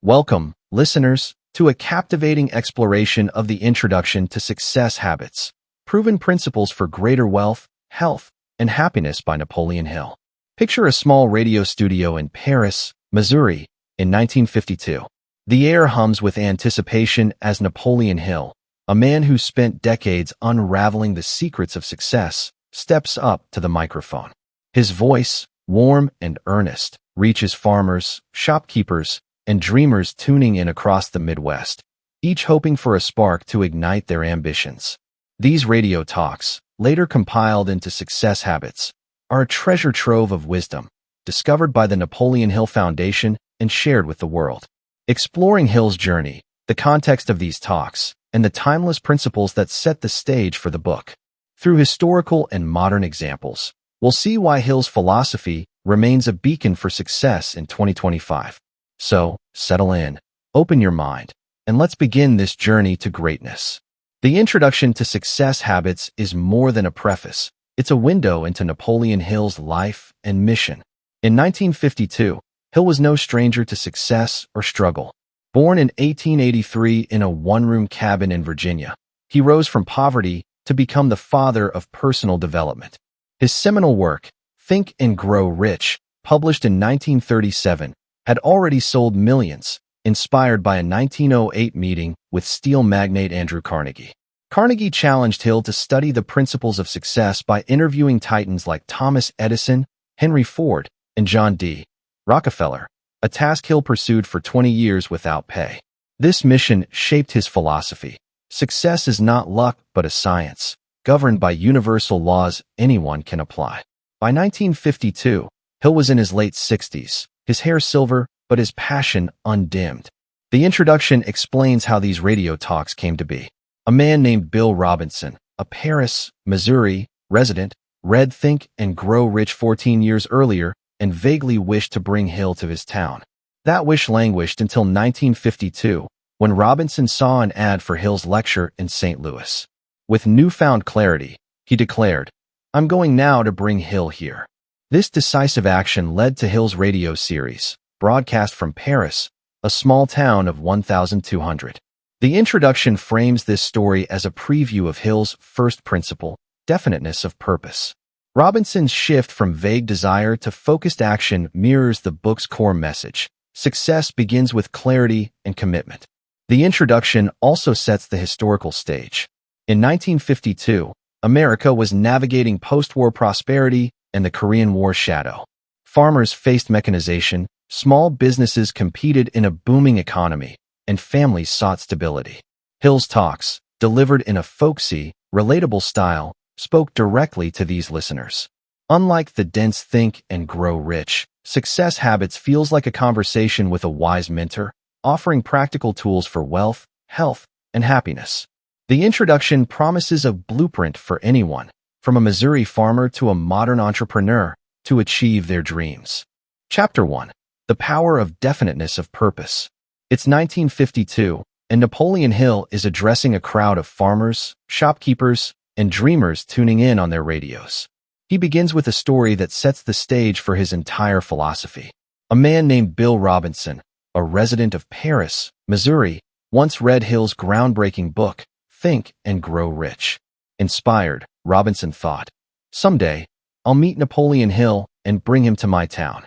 Welcome, listeners, to a captivating exploration of the Introduction to Success Habits, Proven Principles for Greater Wealth, Health, and Happiness by Napoleon Hill. Picture a small radio studio in Paris, Missouri, in 1952. The air hums with anticipation as Napoleon Hill, a man who spent decades unraveling the secrets of success, steps up to the microphone. His voice, warm and earnest, reaches farmers, shopkeepers, and dreamers tuning in across the Midwest, each hoping for a spark to ignite their ambitions. These radio talks, later compiled into Success Habits, are a treasure trove of wisdom, discovered by the Napoleon Hill Foundation and shared with the world. Exploring Hill's journey, the context of these talks, and the timeless principles that set the stage for the book. Through historical and modern examples, we'll see why Hill's philosophy remains a beacon for success in 2025. So, settle in, open your mind, and let's begin this journey to greatness. The Introduction to Success Habits is more than a preface. It's a window into Napoleon Hill's life and mission. In 1952, Hill was no stranger to success or struggle. Born in 1883 in a one-room cabin in Virginia, he rose from poverty to become the father of personal development. His seminal work, Think and Grow Rich, published in 1937, had already sold millions, inspired by a 1908 meeting with steel magnate Andrew Carnegie. Carnegie challenged Hill to study the principles of success by interviewing titans like Thomas Edison, Henry Ford, and John D. Rockefeller, a task Hill pursued for 20 years without pay. This mission shaped his philosophy. Success is not luck but a science, governed by universal laws anyone can apply. By 1952, Hill was in his late 60s, his hair silver, but his passion undimmed. The introduction explains how these radio talks came to be. A man named Bill Robinson, a Paris, Missouri resident, read Think and Grow Rich 14 years earlier and vaguely wished to bring Hill to his town. That wish languished until 1952, when Robinson saw an ad for Hill's lecture in St. Louis. With newfound clarity, he declared, "I'm going now to bring Hill here." This decisive action led to Hill's radio series, broadcast from Paris, a small town of 1,200. The introduction frames this story as a preview of Hill's first principle, definiteness of purpose. Robinson's shift from vague desire to focused action mirrors the book's core message. Success begins with clarity and commitment. The introduction also sets the historical stage. In 1952, America was navigating post-war prosperity and the Korean War shadow. Farmers faced mechanization, small businesses competed in a booming economy, and families sought stability. Hill's talks, delivered in a folksy, relatable style, spoke directly to these listeners. Unlike the dense Think and Grow Rich, Success Habits feels like a conversation with a wise mentor, offering practical tools for wealth, health, and happiness. The introduction promises a blueprint for anyone, from a Missouri farmer to a modern entrepreneur, to achieve their dreams. Chapter 1. The Power of Definiteness of Purpose. It's 1952, and Napoleon Hill is addressing a crowd of farmers, shopkeepers, and dreamers tuning in on their radios. He begins with a story that sets the stage for his entire philosophy. A man named Bill Robinson, a resident of Paris, Missouri, once read Hill's groundbreaking book, Think and Grow Rich. Inspired, Robinson thought, "Someday, I'll meet Napoleon Hill and bring him to my town."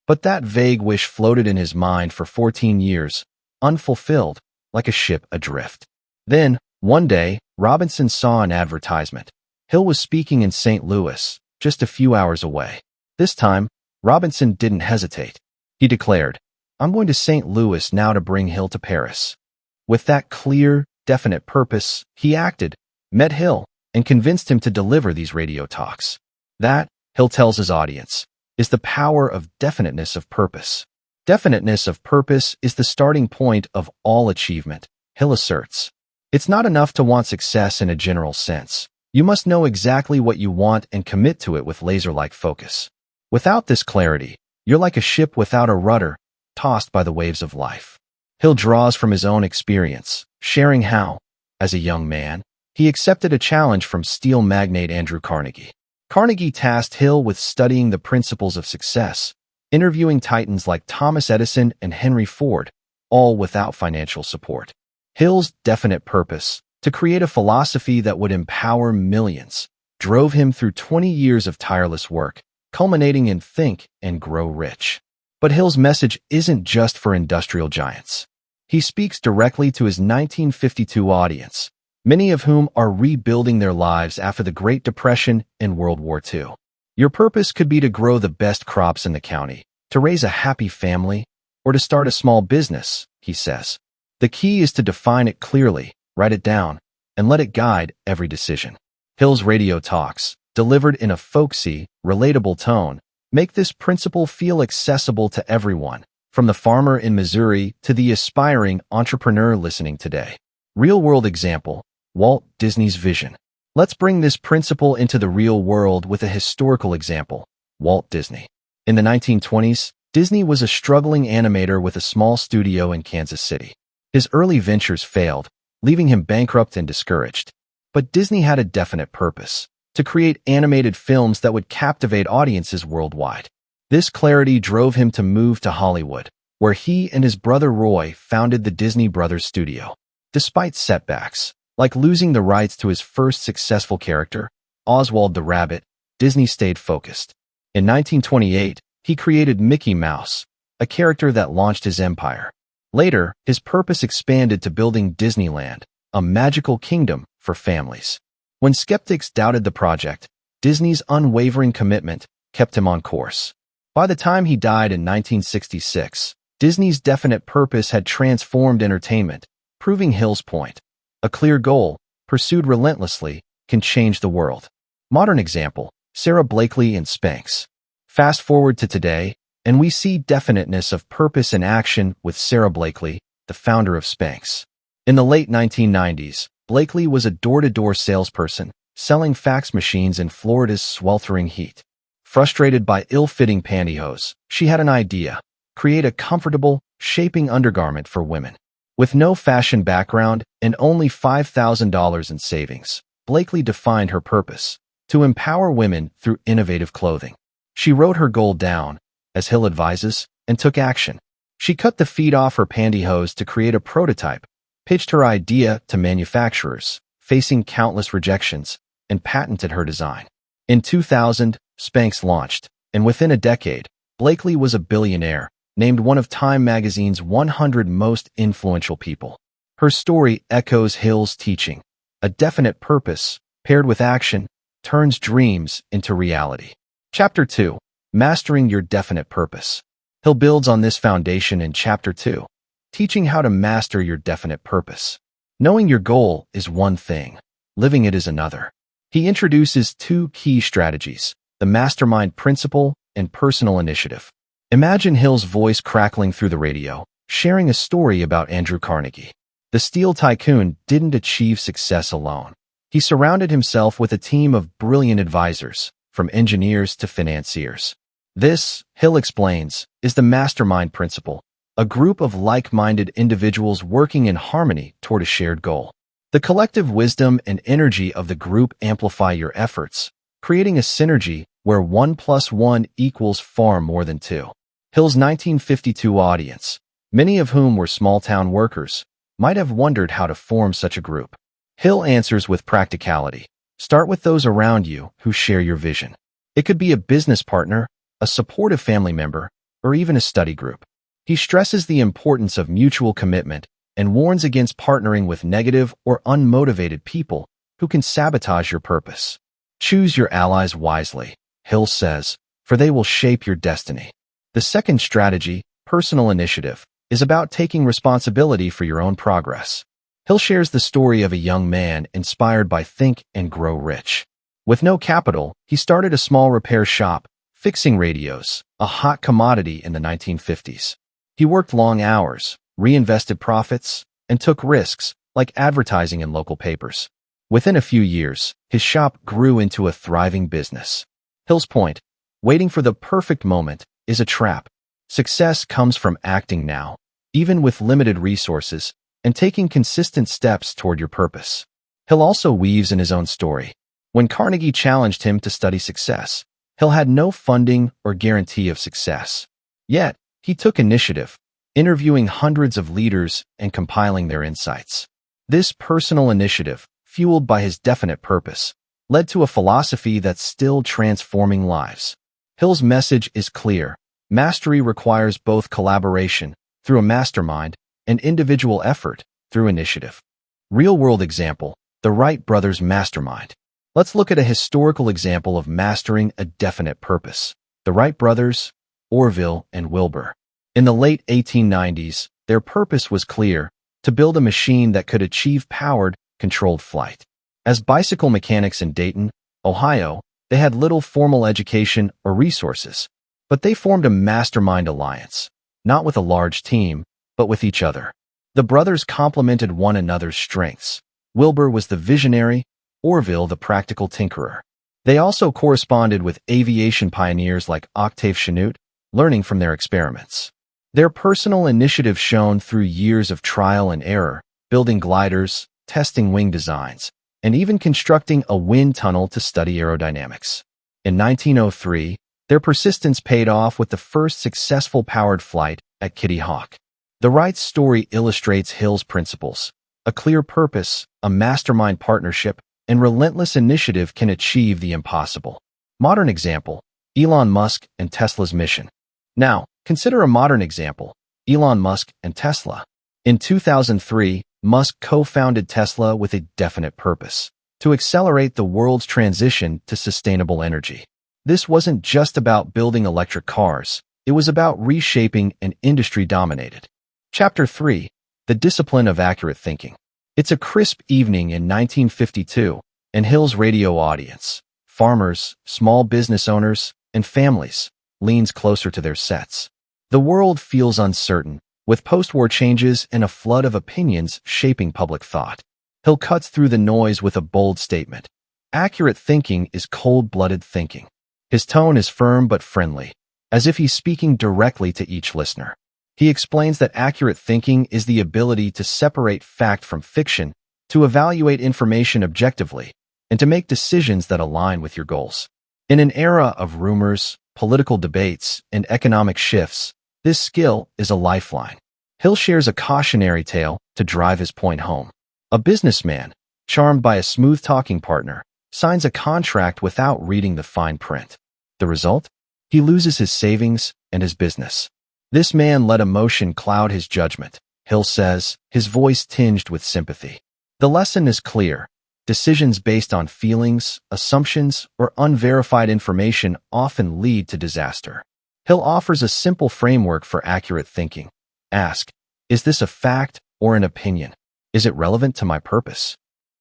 But that vague wish floated in his mind for 14 years, unfulfilled, like a ship adrift. Then, one day, Robinson saw an advertisement. Hill was speaking in St. Louis, just a few hours away. This time, Robinson didn't hesitate. He declared, "I'm going to St. Louis now to bring Hill to Paris." With that clear, definite purpose, he acted, met Hill, and convinced him to deliver these radio talks. That, Hill tells his audience, is the power of definiteness of purpose. Definiteness of purpose is the starting point of all achievement, Hill asserts. It's not enough to want success in a general sense. You must know exactly what you want and commit to it with laser-like focus. Without this clarity, you're like a ship without a rudder, tossed by the waves of life. Hill draws from his own experience, sharing how, as a young man, he accepted a challenge from steel magnate Andrew Carnegie. Carnegie tasked Hill with studying the principles of success, interviewing titans like Thomas Edison and Henry Ford, all without financial support. Hill's definite purpose, to create a philosophy that would empower millions, drove him through 20 years of tireless work, culminating in Think and Grow Rich. But Hill's message isn't just for industrial giants. He speaks directly to his 1952 audience, many of whom are rebuilding their lives after the Great Depression and World War II. Your purpose could be to grow the best crops in the county, to raise a happy family, or to start a small business, he says. The key is to define it clearly, write it down, and let it guide every decision. Hill's radio talks, delivered in a folksy, relatable tone, make this principle feel accessible to everyone, from the farmer in Missouri to the aspiring entrepreneur listening today. Real-world example, Walt Disney's vision. Let's bring this principle into the real world with a historical example, Walt Disney. In the 1920s, Disney was a struggling animator with a small studio in Kansas City. His early ventures failed, leaving him bankrupt and discouraged. But Disney had a definite purpose, to create animated films that would captivate audiences worldwide. This clarity drove him to move to Hollywood, where he and his brother Roy founded the Disney Brothers Studio. Despite setbacks, like losing the rights to his first successful character, Oswald the Rabbit, Disney stayed focused. In 1928, he created Mickey Mouse, a character that launched his empire. Later, his purpose expanded to building Disneyland, a magical kingdom for families. When skeptics doubted the project, Disney's unwavering commitment kept him on course. By the time he died in 1966, Disney's definite purpose had transformed entertainment, proving Hill's point. A clear goal, pursued relentlessly, can change the world. Modern example, Sarah Blakely and Spanx. Fast forward to today, and we see definiteness of purpose in action with Sarah Blakely, the founder of Spanx. In the late 1990s, Blakely was a door-to-door salesperson, selling fax machines in Florida's sweltering heat. Frustrated by ill-fitting pantyhose, she had an idea: create a comfortable, shaping undergarment for women. With no fashion background and only $5,000 in savings, Blakely defined her purpose: to empower women through innovative clothing. She wrote her goal down, as Hill advises, and took action. She cut the feet off her pantyhose to create a prototype, pitched her idea to manufacturers, facing countless rejections, and patented her design. In 2000, Spanx launched, and within a decade, Blakely was a billionaire, named one of Time magazine's 100 most influential people. Her story echoes Hill's teaching. A definite purpose, paired with action, turns dreams into reality. Chapter 2. Mastering Your Definite Purpose. Hill builds on this foundation in Chapter 2, teaching how to master your definite purpose. Knowing your goal is one thing, living it is another. He introduces two key strategies: the mastermind principle and personal initiative. Imagine Hill's voice crackling through the radio, sharing a story about Andrew Carnegie. The steel tycoon didn't achieve success alone. He surrounded himself with a team of brilliant advisors, from engineers to financiers. This, Hill explains, is the mastermind principle, a group of like-minded individuals working in harmony toward a shared goal. The collective wisdom and energy of the group amplify your efforts, creating a synergy where 1 + 1 equals far more than 2. Hill's 1952 audience, many of whom were small-town workers, might have wondered how to form such a group. Hill answers with practicality. Start with those around you who share your vision. It could be a business partner, a supportive family member, or even a study group. He stresses the importance of mutual commitment and warns against partnering with negative or unmotivated people who can sabotage your purpose. Choose your allies wisely, Hill says, for they will shape your destiny. The second strategy, personal initiative, is about taking responsibility for your own progress. Hill shares the story of a young man inspired by Think and Grow Rich. With no capital, he started a small repair shop, fixing radios, a hot commodity in the 1950s. He worked long hours, reinvested profits, and took risks, like advertising in local papers. Within a few years, his shop grew into a thriving business. Hill's point: waiting for the perfect moment is a trap. Success comes from acting now, even with limited resources, and taking consistent steps toward your purpose. Hill also weaves in his own story. When Carnegie challenged him to study success, Hill had no funding or guarantee of success. Yet, he took initiative, interviewing hundreds of leaders and compiling their insights. This personal initiative, fueled by his definite purpose, led to a philosophy that's still transforming lives. Hill's message is clear. Mastery requires both collaboration, through a mastermind, and individual effort, through initiative. Real-world example, the Wright brothers' mastermind. Let's look at a historical example of mastering a definite purpose. The Wright brothers, Orville and Wilbur. In the late 1890s, their purpose was clear: to build a machine that could achieve powered, controlled flight. As bicycle mechanics in Dayton, Ohio, they had little formal education or resources, but they formed a mastermind alliance, not with a large team, but with each other. The brothers complemented one another's strengths. Wilbur was the visionary, Orville the practical tinkerer. They also corresponded with aviation pioneers like Octave Chanute, learning from their experiments. Their personal initiative shone through years of trial and error, building gliders, testing wing designs, and even constructing a wind tunnel to study aerodynamics. In 1903, their persistence paid off with the first successful powered flight at Kitty Hawk. The Wrights' story illustrates Hill's principles. A clear purpose, a mastermind partnership, and relentless initiative can achieve the impossible. Modern example, Elon Musk and Tesla's mission. Now, consider a modern example, Elon Musk and Tesla. In 2003, Musk co-founded Tesla with a definite purpose: to accelerate the world's transition to sustainable energy. This wasn't just about building electric cars, it was about reshaping an industry dominated. Chapter 3. The Discipline of Accurate Thinking. It's a crisp evening in 1952, and Hill's radio audience, farmers, small business owners, and families, leans closer to their sets. The world feels uncertain, with post-war changes and a flood of opinions shaping public thought. Hill cuts through the noise with a bold statement. Accurate thinking is cold-blooded thinking. His tone is firm but friendly, as if he's speaking directly to each listener. He explains that accurate thinking is the ability to separate fact from fiction, to evaluate information objectively, and to make decisions that align with your goals. In an era of rumors, political debates, and economic shifts, this skill is a lifeline. Hill shares a cautionary tale to drive his point home. A businessman, charmed by a smooth-talking partner, signs a contract without reading the fine print. The result? He loses his savings and his business. This man let emotion cloud his judgment, Hill says, his voice tinged with sympathy. The lesson is clear. Decisions based on feelings, assumptions, or unverified information often lead to disaster. Hill offers a simple framework for accurate thinking. Ask, is this a fact or an opinion? Is it relevant to my purpose?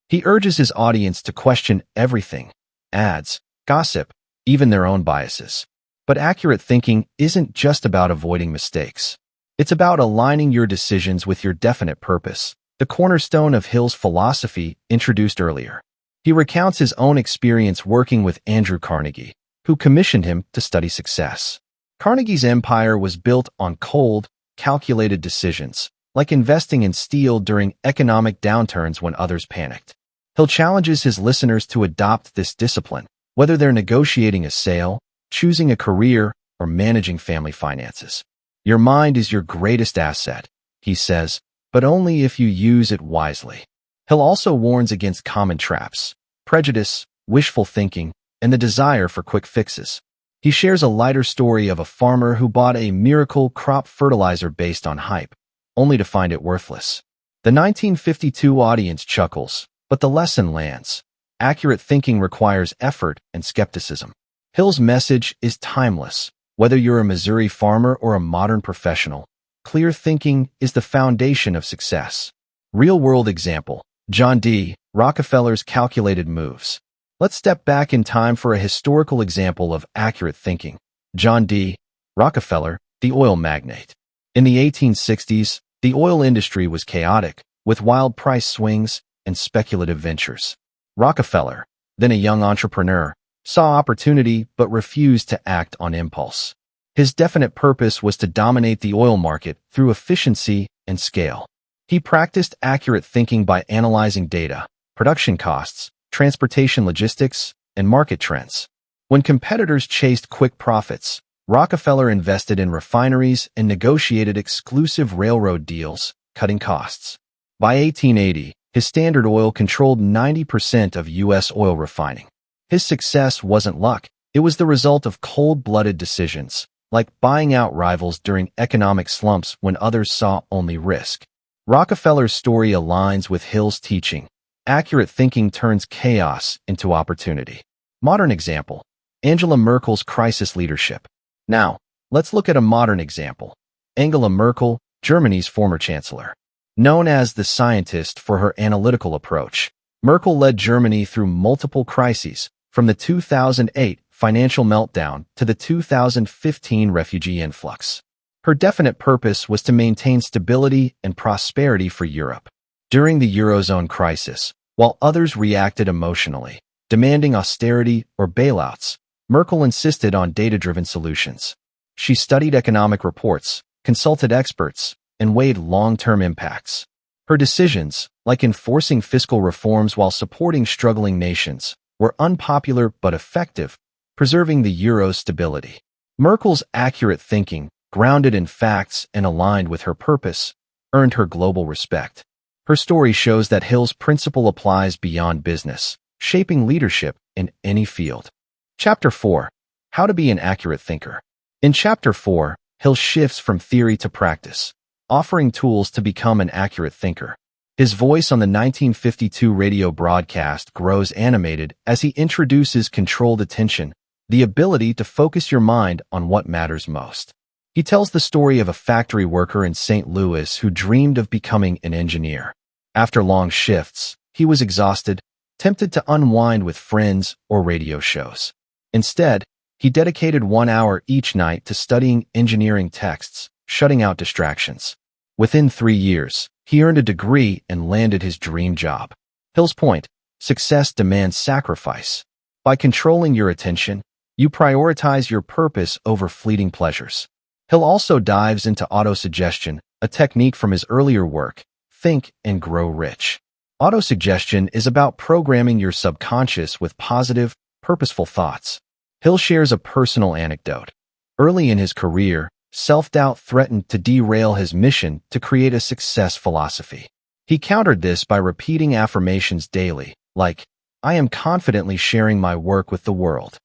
He urges his audience to question everything: ads, gossip, even their own biases. But accurate thinking isn't just about avoiding mistakes. It's about aligning your decisions with your definite purpose, the cornerstone of Hill's philosophy introduced earlier. He recounts his own experience working with Andrew Carnegie, who commissioned him to study success. Carnegie's empire was built on cold, calculated decisions, like investing in steel during economic downturns when others panicked. Hill challenges his listeners to adopt this discipline, whether they're negotiating a sale, choosing a career, or managing family finances. Your mind is your greatest asset, he says, but only if you use it wisely. Hill also warns against common traps: prejudice, wishful thinking, and the desire for quick fixes. He shares a lighter story of a farmer who bought a miracle crop fertilizer based on hype, only to find it worthless. The 1952 audience chuckles, but the lesson lands. Accurate thinking requires effort and skepticism. Hill's message is timeless. Whether you're a Missouri farmer or a modern professional, clear thinking is the foundation of success. Real-world example, John D. Rockefeller's calculated moves. Let's step back in time for a historical example of accurate thinking. John D. Rockefeller, the oil magnate. In the 1860s, the oil industry was chaotic, with wild price swings and speculative ventures. Rockefeller, then a young entrepreneur, saw opportunity but refused to act on impulse. His definite purpose was to dominate the oil market through efficiency and scale. He practiced accurate thinking by analyzing data, production costs, transportation logistics, and market trends. When competitors chased quick profits, Rockefeller invested in refineries and negotiated exclusive railroad deals, cutting costs. By 1880, his Standard Oil controlled 90% of U.S. oil refining. His success wasn't luck, it was the result of cold-blooded decisions, like buying out rivals during economic slumps when others saw only risk. Rockefeller's story aligns with Hill's teaching. Accurate thinking turns chaos into opportunity. Modern example: Angela Merkel's crisis leadership. Now, let's look at a modern example. Angela Merkel, Germany's former chancellor. Known as the scientist for her analytical approach, Merkel led Germany through multiple crises, from the 2008 financial meltdown to the 2015 refugee influx. Her definite purpose was to maintain stability and prosperity for Europe. During the Eurozone crisis, while others reacted emotionally, demanding austerity or bailouts, Merkel insisted on data-driven solutions. She studied economic reports, consulted experts, and weighed long-term impacts. Her decisions, like enforcing fiscal reforms while supporting struggling nations, were unpopular but effective, preserving the euro's stability. Merkel's accurate thinking, grounded in facts and aligned with her purpose, earned her global respect. Her story shows that Hill's principle applies beyond business, shaping leadership in any field. Chapter 4. How to be an accurate thinker. In Chapter 4, Hill shifts from theory to practice, offering tools to become an accurate thinker. His voice on the 1952 radio broadcast grows animated as he introduces controlled attention, the ability to focus your mind on what matters most. He tells the story of a factory worker in St. Louis who dreamed of becoming an engineer. After long shifts, he was exhausted, tempted to unwind with friends or radio shows. Instead, he dedicated 1 hour each night to studying engineering texts, shutting out distractions. Within 3 years, he earned a degree and landed his dream job. Hill's point: success demands sacrifice. By controlling your attention, you prioritize your purpose over fleeting pleasures. Hill also dives into autosuggestion, a technique from his earlier work, Think and Grow Rich. Autosuggestion is about programming your subconscious with positive, purposeful thoughts. Hill shares a personal anecdote. Early in his career, self-doubt threatened to derail his mission to create a success philosophy. He countered this by repeating affirmations daily, like, "I am confidently sharing my work with the world."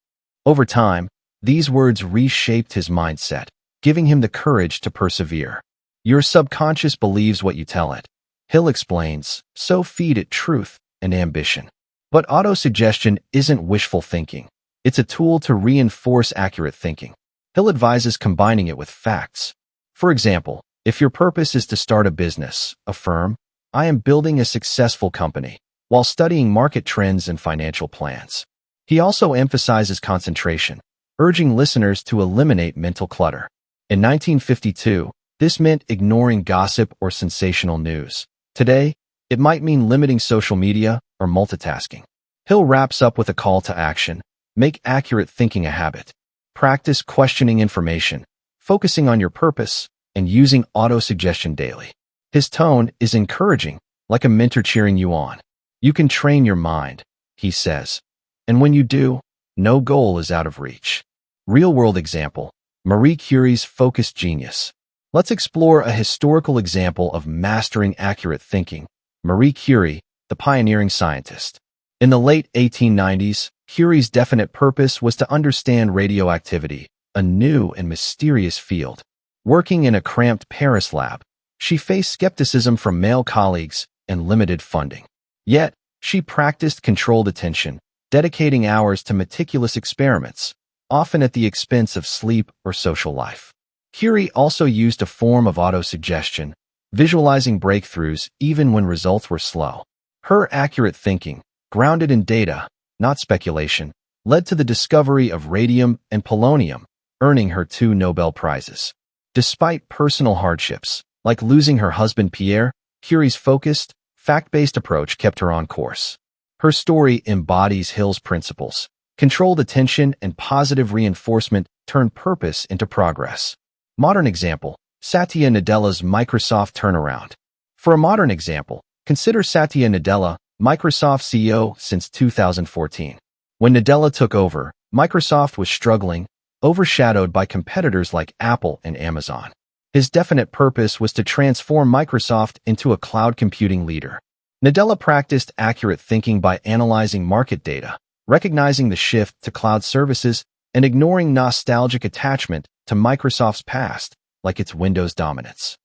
Over time, these words reshaped his mindset, giving him the courage to persevere. Your subconscious believes what you tell it, Hill explains, so feed it truth and ambition. But autosuggestion isn't wishful thinking. It's a tool to reinforce accurate thinking. Hill advises combining it with facts. For example, if your purpose is to start a business, affirm, "I am building a successful company," while studying market trends and financial plans. He also emphasizes concentration, urging listeners to eliminate mental clutter. In 1952, this meant ignoring gossip or sensational news. Today, it might mean limiting social media or multitasking. Hill wraps up with a call to action: make accurate thinking a habit. Practice questioning information, focusing on your purpose, and using autosuggestion daily. His tone is encouraging, like a mentor cheering you on. You can train your mind, he says. And when you do, no goal is out of reach. Real-world example: Marie Curie's focused genius. Let's explore a historical example of mastering accurate thinking: Marie Curie, the pioneering scientist. In the late 1890s, Curie's definite purpose was to understand radioactivity, a new and mysterious field. Working in a cramped Paris lab, she faced skepticism from male colleagues and limited funding. Yet, she practiced controlled attention, dedicating hours to meticulous experiments, often at the expense of sleep or social life. Curie also used a form of autosuggestion, visualizing breakthroughs even when results were slow. Her accurate thinking, grounded in data, not speculation, led to the discovery of radium and polonium, earning her 2 Nobel Prizes. Despite personal hardships, like losing her husband Pierre, Curie's focused, fact-based approach kept her on course. Her story embodies Hill's principles. Controlled attention and positive reinforcement turn purpose into progress. Modern example: Satya Nadella's Microsoft turnaround. For a modern example, consider Satya Nadella, Microsoft CEO since 2014. When Nadella took over, Microsoft was struggling, overshadowed by competitors like Apple and Amazon. His definite purpose was to transform Microsoft into a cloud computing leader. Nadella practiced accurate thinking by analyzing market data, recognizing the shift to cloud services, and ignoring nostalgic attachment to Microsoft's past, like its Windows dominance.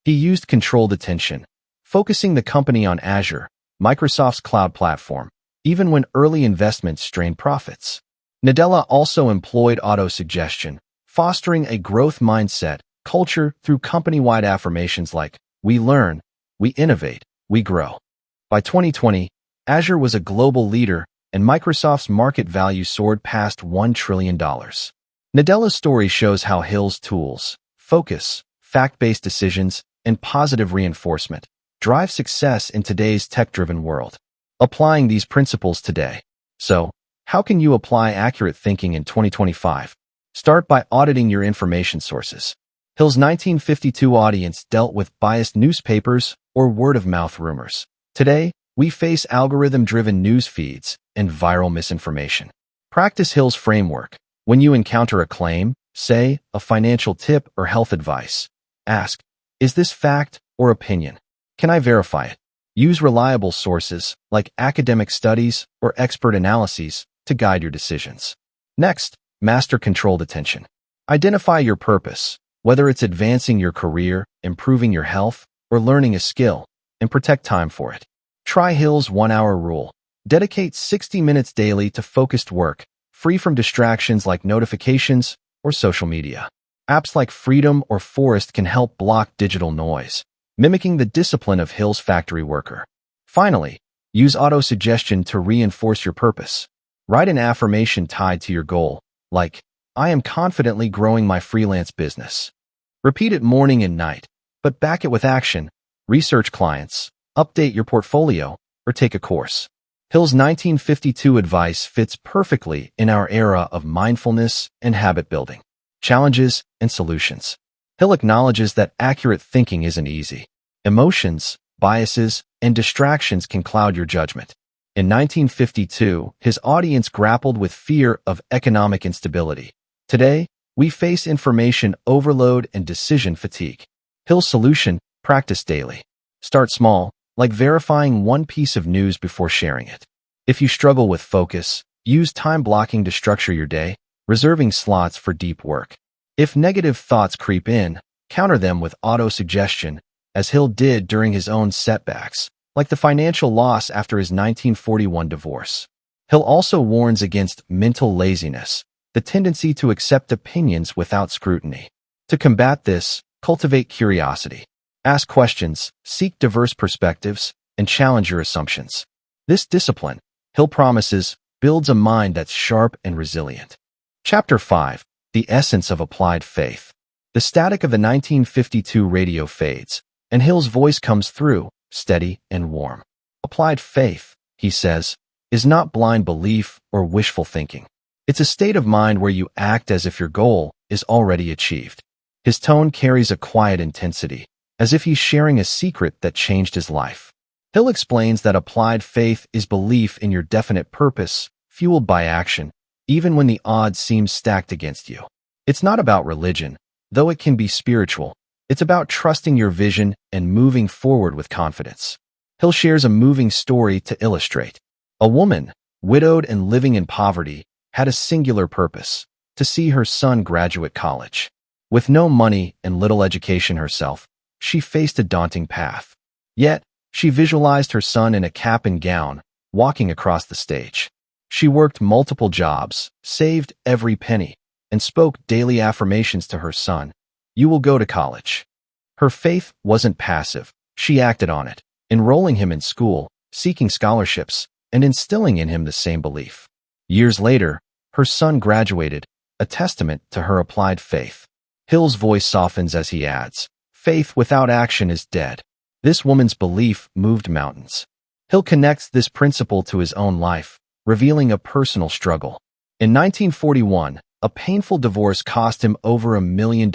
He used controlled attention, focusing the company on Azure, Microsoft's cloud platform, even when early investments strained profits. Nadella also employed auto-suggestion, fostering a growth mindset culture through company-wide affirmations like, "We learn, we innovate, we grow." By 2020, Azure was a global leader, and Microsoft's market value soared past $1 trillion. Nadella's story shows how Hill's tools, focus, fact-based decisions, and positive reinforcement drive success in today's tech-driven world. Applying these principles today. So, how can you apply accurate thinking in 2025? Start by auditing your information sources. Hill's 1952 audience dealt with biased newspapers or word-of-mouth rumors. Today, we face algorithm-driven news feeds and viral misinformation. Practice Hill's framework. When you encounter a claim, say, a financial tip or health advice, ask, is this fact or opinion? Can I verify it? Use reliable sources like academic studies or expert analyses to guide your decisions. Next, master controlled attention. Identify your purpose, whether it's advancing your career, improving your health, or learning a skill, and protect time for it. Try Hill's 1-hour rule. Dedicate 60 minutes daily to focused work, free from distractions like notifications or social media. Apps like Freedom or Forest can help block digital noise, mimicking the discipline of Hill's factory worker. Finally, use auto-suggestion to reinforce your purpose. Write an affirmation tied to your goal, like, I am confidently growing my freelance business. Repeat it morning and night, but back it with action. Research clients, update your portfolio, or take a course. Hill's 1952 advice fits perfectly in our era of mindfulness and habit building. Challenges and solutions. Hill acknowledges that accurate thinking isn't easy. Emotions, biases, and distractions can cloud your judgment. In 1952, his audience grappled with fear of economic instability. Today, we face information overload and decision fatigue. Hill's solution: practice daily. Start small, like verifying one piece of news before sharing it. If you struggle with focus, use time blocking to structure your day, reserving slots for deep work. If negative thoughts creep in, counter them with auto-suggestion, as Hill did during his own setbacks, like the financial loss after his 1941 divorce. Hill also warns against mental laziness, the tendency to accept opinions without scrutiny. To combat this, cultivate curiosity. Ask questions, seek diverse perspectives, and challenge your assumptions. This discipline, Hill promises, builds a mind that's sharp and resilient. Chapter 5. The Essence of Applied Faith. The static of the 1952 radio fades, and Hill's voice comes through, steady and warm. Applied faith, he says, is not blind belief or wishful thinking. It's a state of mind where you act as if your goal is already achieved. His tone carries a quiet intensity, as if he's sharing a secret that changed his life. Hill explains that applied faith is belief in your definite purpose, fueled by action, even when the odds seem stacked against you. It's not about religion, though it can be spiritual. It's about trusting your vision and moving forward with confidence. Hill shares a moving story to illustrate. A woman, widowed and living in poverty, had a singular purpose: to see her son graduate college. With no money and little education herself, she faced a daunting path. Yet, she visualized her son in a cap and gown, walking across the stage. She worked multiple jobs, saved every penny, and spoke daily affirmations to her son: "You will go to college." Her faith wasn't passive. She acted on it, enrolling him in school, seeking scholarships, and instilling in him the same belief. Years later, her son graduated, a testament to her applied faith. Hill's voice softens as he adds, "Faith without action is dead." This woman's belief moved mountains. Hill connects this principle to his own life, revealing a personal struggle. In 1941, a painful divorce cost him over $1 million,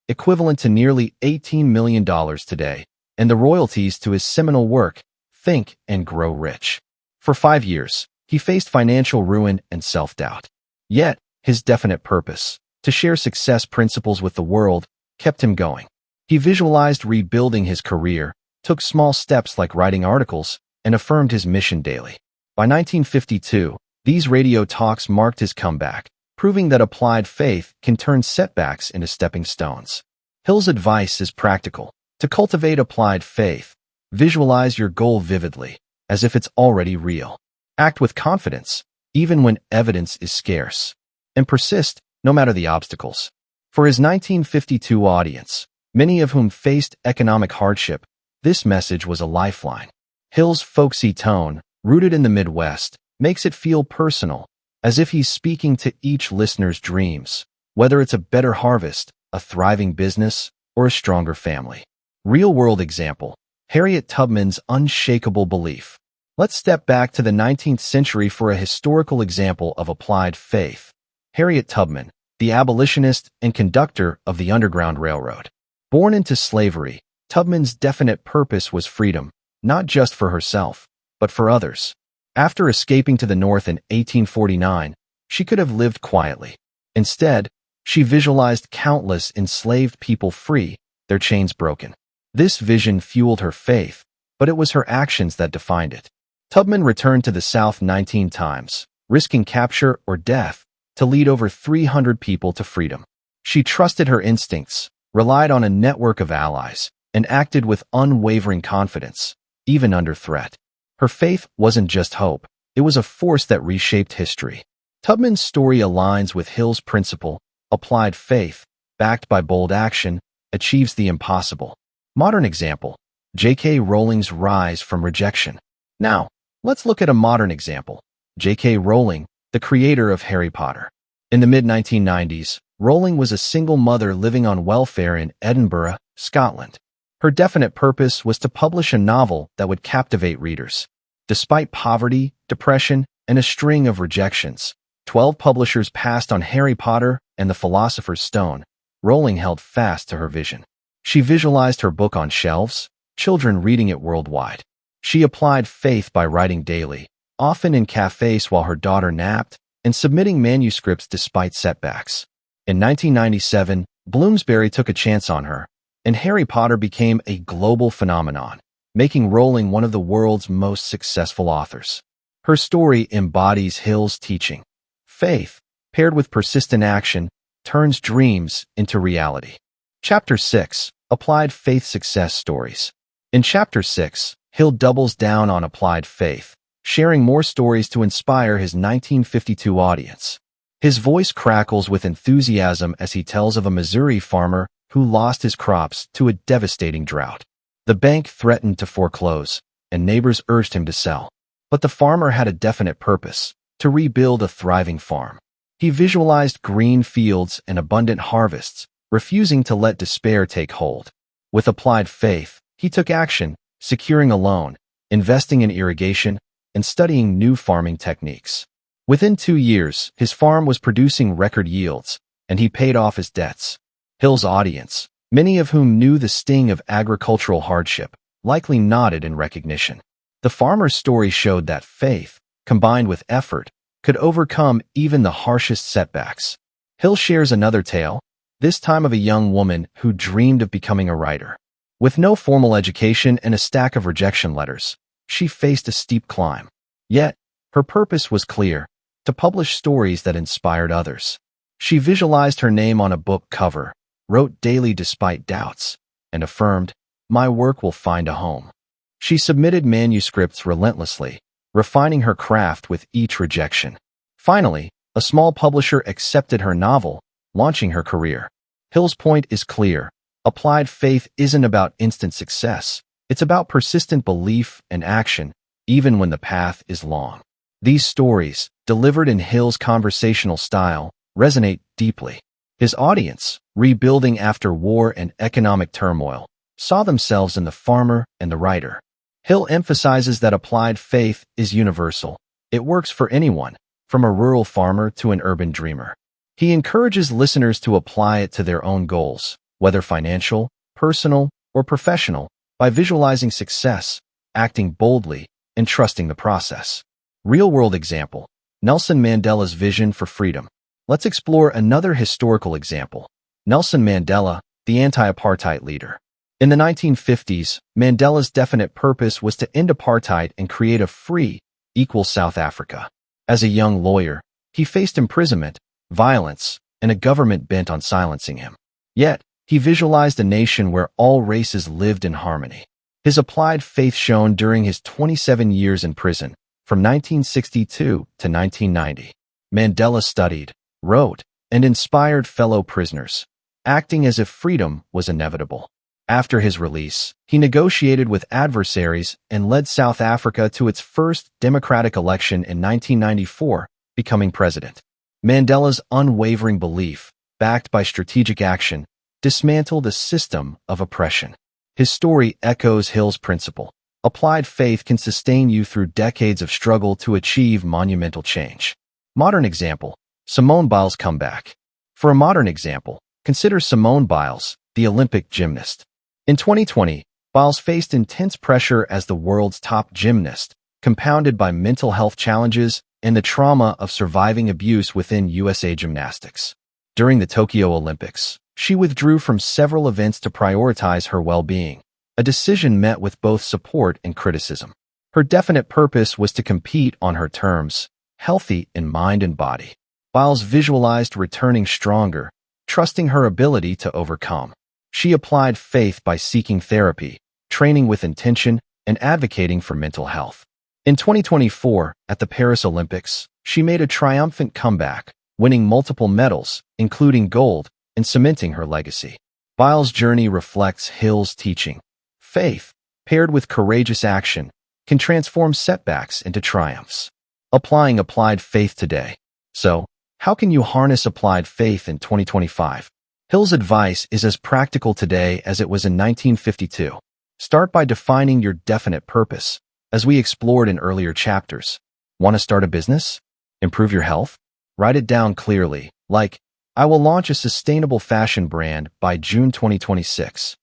equivalent to nearly $18 million today, and the royalties to his seminal work, Think and Grow Rich. For 5 years, he faced financial ruin and self-doubt. Yet, his definite purpose, to share success principles with the world kept him going. He visualized rebuilding his career, took small steps like writing articles, and affirmed his mission daily. By 1952, these radio talks marked his comeback, proving that applied faith can turn setbacks into stepping stones. Hill's advice is practical. To cultivate applied faith, visualize your goal vividly, as if it's already real. Act with confidence, even when evidence is scarce. And persist, no matter the obstacles. For his 1952 audience, many of whom faced economic hardship, this message was a lifeline. Hill's folksy tone, rooted in the Midwest, makes it feel personal, as if he's speaking to each listener's dreams, whether it's a better harvest, a thriving business, or a stronger family. Real-world example, Harriet Tubman's unshakable belief. Let's step back to the 19th century for a historical example of applied faith. Harriet Tubman, the abolitionist and conductor of the Underground Railroad. Born into slavery, Tubman's definite purpose was freedom, not just for herself, but for others. After escaping to the North in 1849, she could have lived quietly. Instead, she visualized countless enslaved people free, their chains broken. This vision fueled her faith, but it was her actions that defined it. Tubman returned to the South 19 times, risking capture or death, to lead over 300 people to freedom. She trusted her instincts, relied on a network of allies, and acted with unwavering confidence, even under threat. Her faith wasn't just hope, it was a force that reshaped history. Tubman's story aligns with Hill's principle: applied faith, backed by bold action, achieves the impossible. Modern example, J.K. Rowling's rise from rejection. Now, let's look at a modern example, J.K. Rowling, the creator of Harry Potter. In the mid-1990s, Rowling was a single mother living on welfare in Edinburgh, Scotland. Her definite purpose was to publish a novel that would captivate readers. Despite poverty, depression, and a string of rejections, 12 publishers passed on Harry Potter and the Philosopher's Stone. Rowling held fast to her vision. She visualized her book on shelves, children reading it worldwide. She applied faith by writing daily, often in cafes while her daughter napped, and submitting manuscripts despite setbacks. In 1997, Bloomsbury took a chance on her, and Harry Potter became a global phenomenon, making Rowling one of the world's most successful authors. Her story embodies Hill's teaching. Faith, paired with persistent action, turns dreams into reality. Chapter 6. Applied Faith Success Stories. In Chapter 6, Hill doubles down on applied faith, sharing more stories to inspire his 1952 audience. His voice crackles with enthusiasm as he tells of a Missouri farmer who lost his crops to a devastating drought. The bank threatened to foreclose, and neighbors urged him to sell. But the farmer had a definite purpose: to rebuild a thriving farm. He visualized green fields and abundant harvests, refusing to let despair take hold. With applied faith, he took action, securing a loan, investing in irrigation, and studying new farming techniques. Within 2 years, his farm was producing record yields, and he paid off his debts. Hill's audience, many of whom knew the sting of agricultural hardship, likely nodded in recognition. The farmer's story showed that faith, combined with effort, could overcome even the harshest setbacks. Hill shares another tale, this time of a young woman who dreamed of becoming a writer. With no formal education and a stack of rejection letters, she faced a steep climb. Yet, her purpose was clear: to publish stories that inspired others. She visualized her name on a book cover, wrote daily despite doubts, and affirmed, "My work will find a home." She submitted manuscripts relentlessly, refining her craft with each rejection. Finally, a small publisher accepted her novel, launching her career. Hill's point is clear: applied faith isn't about instant success. It's about persistent belief and action, even when the path is long. These stories, delivered in Hill's conversational style, resonate deeply. His audience, rebuilding after war and economic turmoil, saw themselves in the farmer and the writer. Hill emphasizes that applied faith is universal. It works for anyone, from a rural farmer to an urban dreamer. He encourages listeners to apply it to their own goals, whether financial, personal, or professional, by visualizing success, acting boldly, and trusting the process. Real-world example, Nelson Mandela's vision for freedom. Let's explore another historical example. Nelson Mandela, the anti-apartheid leader. In the 1950s, Mandela's definite purpose was to end apartheid and create a free, equal South Africa. As a young lawyer, he faced imprisonment, violence, and a government bent on silencing him. Yet, he visualized a nation where all races lived in harmony. His applied faith shone during his 27 years in prison, from 1962 to 1990. Mandela studied, wrote, and inspired fellow prisoners, acting as if freedom was inevitable. After his release, he negotiated with adversaries and led South Africa to its first democratic election in 1994, becoming president. Mandela's unwavering belief, backed by strategic action, dismantled a system of oppression. His story echoes Hill's principle. Applied faith can sustain you through decades of struggle to achieve monumental change. Modern example, Simone Biles' comeback. For a modern example, consider Simone Biles, the Olympic gymnast. In 2020, Biles faced intense pressure as the world's top gymnast, compounded by mental health challenges and the trauma of surviving abuse within USA Gymnastics. During the Tokyo Olympics, she withdrew from several events to prioritize her well-being, a decision met with both support and criticism. Her definite purpose was to compete on her terms, healthy in mind and body. Biles visualized returning stronger, trusting her ability to overcome. She applied faith by seeking therapy, training with intention, and advocating for mental health. In 2024, at the Paris Olympics, she made a triumphant comeback, winning multiple medals, including gold, and cementing her legacy. Biles' journey reflects Hill's teaching. Faith, paired with courageous action, can transform setbacks into triumphs. Applying applied faith today. So, how can you harness applied faith in 2025? Hill's advice is as practical today as it was in 1952. Start by defining your definite purpose, as we explored in earlier chapters. Want to start a business? Improve your health? Write it down clearly, like, I will launch a sustainable fashion brand by June 2026.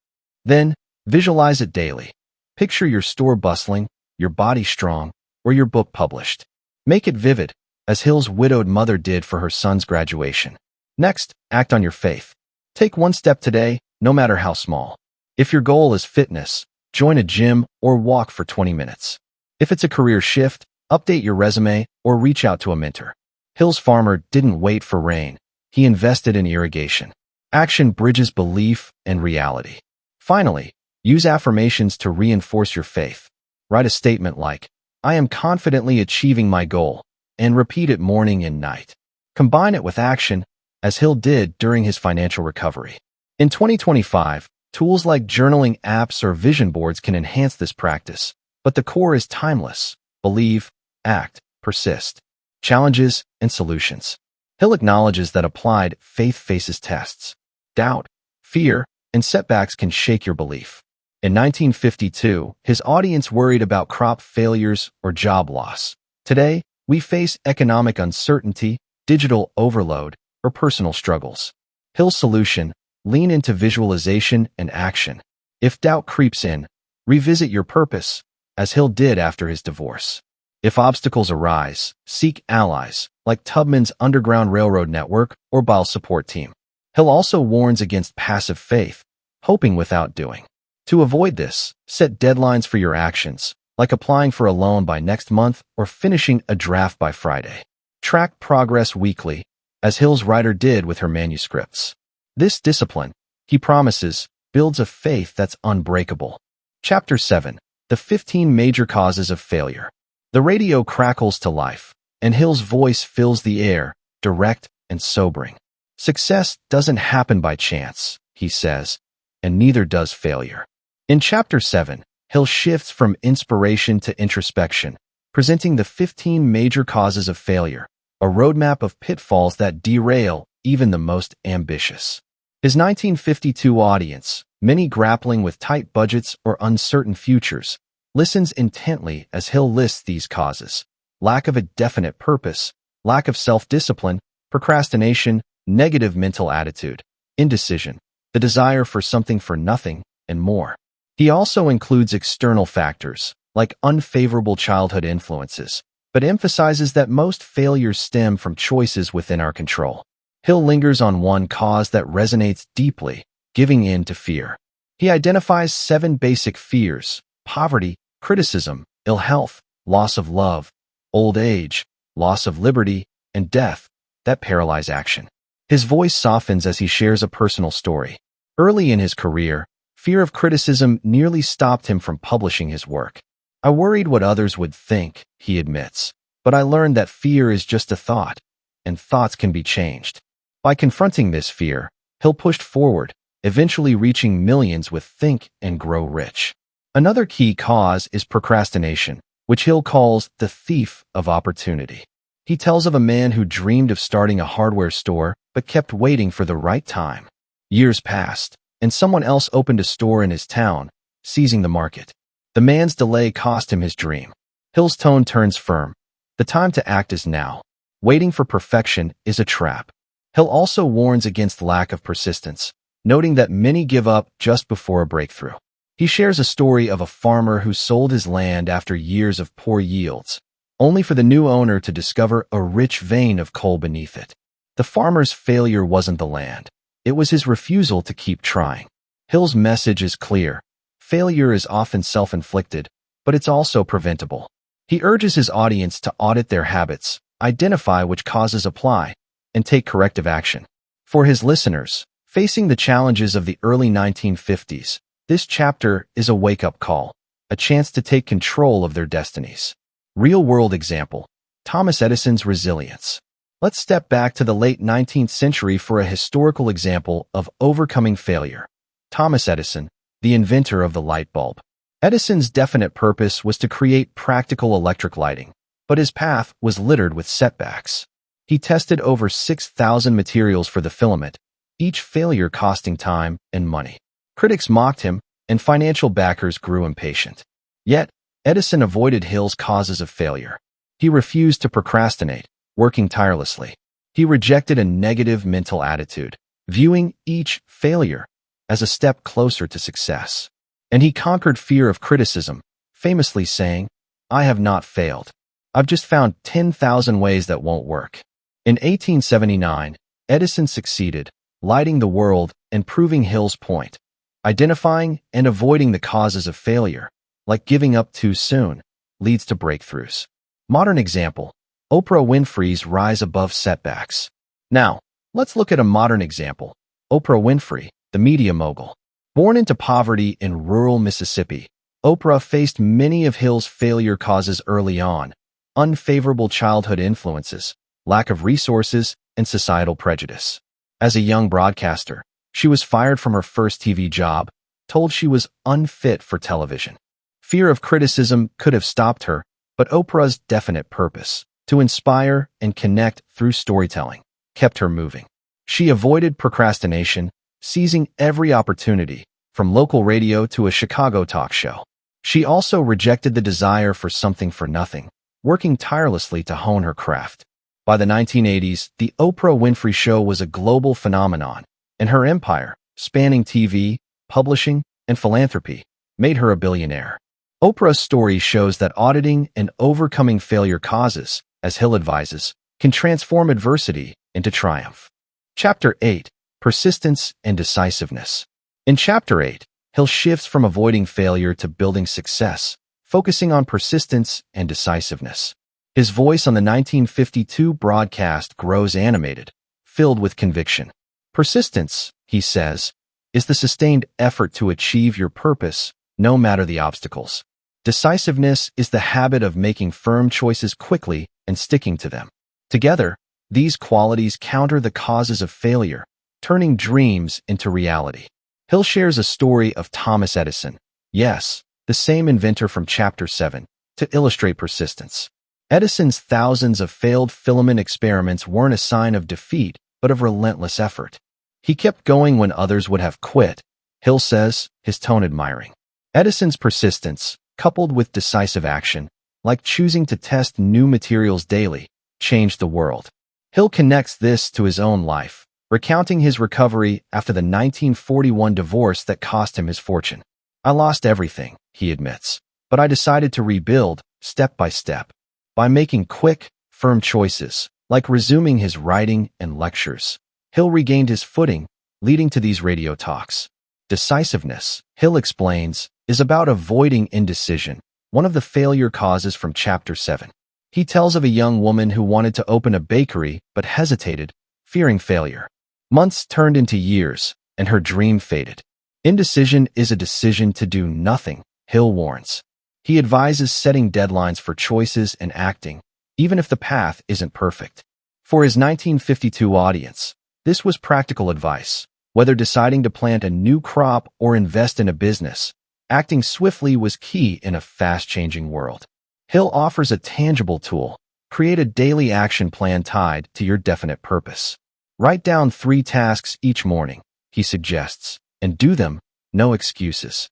Then, visualize it daily. Picture your store bustling, your body strong, or your book published. Make it vivid, as Hill's widowed mother did for her son's graduation. Next, act on your faith. Take one step today, no matter how small. If your goal is fitness, join a gym or walk for 20 minutes. If it's a career shift, update your resume or reach out to a mentor. Hill's farmer didn't wait for rain. He invested in irrigation. Action bridges belief and reality. Finally, use affirmations to reinforce your faith. Write a statement like, I am confidently achieving my goal, and repeat it morning and night. Combine it with action, as Hill did during his financial recovery. In 2025, tools like journaling apps or vision boards can enhance this practice, but the core is timeless. Believe, act, persist. Challenges and solutions. Hill acknowledges that applied faith faces tests. Doubt, fear, and setbacks can shake your belief. In 1952, his audience worried about crop failures or job loss. Today, we face economic uncertainty, digital overload, or personal struggles. Hill's solution: lean into visualization and action. If doubt creeps in, revisit your purpose, as Hill did after his divorce. If obstacles arise, seek allies, like Tubman's Underground Railroad Network or Biles' support team. Hill also warns against passive faith, hoping without doing. To avoid this, set deadlines for your actions, like applying for a loan by next month or finishing a draft by Friday. Track progress weekly, as Hill's writer did with her manuscripts. This discipline, he promises, builds a faith that's unbreakable. Chapter 7. The 15 Major Causes of Failure. The radio crackles to life, and Hill's voice fills the air, direct and sobering. Success doesn't happen by chance, he says, and neither does failure. In Chapter 7, Hill shifts from inspiration to introspection, presenting the 15 major causes of failure, a roadmap of pitfalls that derail even the most ambitious. His 1952 audience, many grappling with tight budgets or uncertain futures, listens intently as Hill lists these causes: lack of a definite purpose, lack of self-discipline, procrastination, negative mental attitude, indecision, the desire for something for nothing, and more. He also includes external factors, like unfavorable childhood influences, but emphasizes that most failures stem from choices within our control. Hill lingers on one cause that resonates deeply, giving in to fear. He identifies 7 basic fears: poverty, criticism, ill health, loss of love, old age, loss of liberty, and death that paralyze action. His voice softens as he shares a personal story. Early in his career, fear of criticism nearly stopped him from publishing his work. "I worried what others would think," he admits, "but I learned that fear is just a thought, and thoughts can be changed." By confronting this fear, Hill pushed forward, eventually reaching millions with Think and Grow Rich. Another key cause is procrastination, which Hill calls the thief of opportunity. He tells of a man who dreamed of starting a hardware store but kept waiting for the right time. Years passed, and someone else opened a store in his town, seizing the market. The man's delay cost him his dream. Hill's tone turns firm. The time to act is now. Waiting for perfection is a trap. Hill also warns against lack of persistence, noting that many give up just before a breakthrough. He shares a story of a farmer who sold his land after years of poor yields, only for the new owner to discover a rich vein of coal beneath it. The farmer's failure wasn't the land. It was his refusal to keep trying. Hill's message is clear. Failure is often self-inflicted, but it's also preventable. He urges his audience to audit their habits, identify which causes apply, and take corrective action. For his listeners, facing the challenges of the early 1950s, this chapter is a wake-up call, a chance to take control of their destinies. Real-world example: Thomas Edison's resilience. Let's step back to the late 19th century for a historical example of overcoming failure. Thomas Edison, the inventor of the light bulb. Edison's definite purpose was to create practical electric lighting, but his path was littered with setbacks. He tested over 6,000 materials for the filament, each failure costing time and money. Critics mocked him, and financial backers grew impatient. Yet, Edison avoided Hill's causes of failure. He refused to procrastinate, working tirelessly. He rejected a negative mental attitude, viewing each failure as a step closer to success. And he conquered fear of criticism, famously saying, "I have not failed. I've just found 10,000 ways that won't work." In 1879, Edison succeeded, lighting the world and proving Hill's point. Identifying and avoiding the causes of failure, like giving up too soon, leads to breakthroughs. Modern example: Oprah Winfrey's rise above setbacks. Now, let's look at a modern example: Oprah Winfrey, the media mogul. Born into poverty in rural Mississippi, Oprah faced many of Hill's failure causes early on: unfavorable childhood influences, lack of resources, and societal prejudice. As a young broadcaster, she was fired from her first TV job, told she was unfit for television. Fear of criticism could have stopped her, but Oprah's definite purpose, to inspire and connect through storytelling, kept her moving. She avoided procrastination, seizing every opportunity, from local radio to a Chicago talk show. She also rejected the desire for something for nothing, working tirelessly to hone her craft. By the 1980s, the Oprah Winfrey Show was a global phenomenon, and her empire, spanning TV, publishing, and philanthropy, made her a billionaire. Oprah's story shows that auditing and overcoming failure causes, as Hill advises, can transform adversity into triumph. Chapter 8: Persistence and Decisiveness. In Chapter 8, Hill shifts from avoiding failure to building success, focusing on persistence and decisiveness. His voice on the 1952 broadcast grows animated, filled with conviction. Persistence, he says, is the sustained effort to achieve your purpose, no matter the obstacles. Decisiveness is the habit of making firm choices quickly and sticking to them. Together, these qualities counter the causes of failure, turning dreams into reality. Hill shares a story of Thomas Edison, yes, the same inventor from Chapter 7, to illustrate persistence. Edison's thousands of failed filament experiments weren't a sign of defeat, but of relentless effort. He kept going when others would have quit, Hill says, his tone admiring. Edison's persistence, coupled with decisive action, like choosing to test new materials daily, changed the world. Hill connects this to his own life, recounting his recovery after the 1941 divorce that cost him his fortune. "I lost everything," he admits, "but I decided to rebuild, step by step. By making quick, firm choices, like resuming his writing and lectures, Hill regained his footing, leading to these radio talks. Decisiveness, Hill explains, is about avoiding indecision, one of the failure causes from Chapter 7. He tells of a young woman who wanted to open a bakery but hesitated, fearing failure. Months turned into years, and her dream faded. Indecision is a decision to do nothing, Hill warns. He advises setting deadlines for choices and acting, even if the path isn't perfect. For his 1952 audience, this was practical advice. Whether deciding to plant a new crop or invest in a business, acting swiftly was key in a fast-changing world. Hill offers a tangible tool. Create a daily action plan tied to your definite purpose. Write down 3 tasks each morning, he suggests, and do them, no excuses.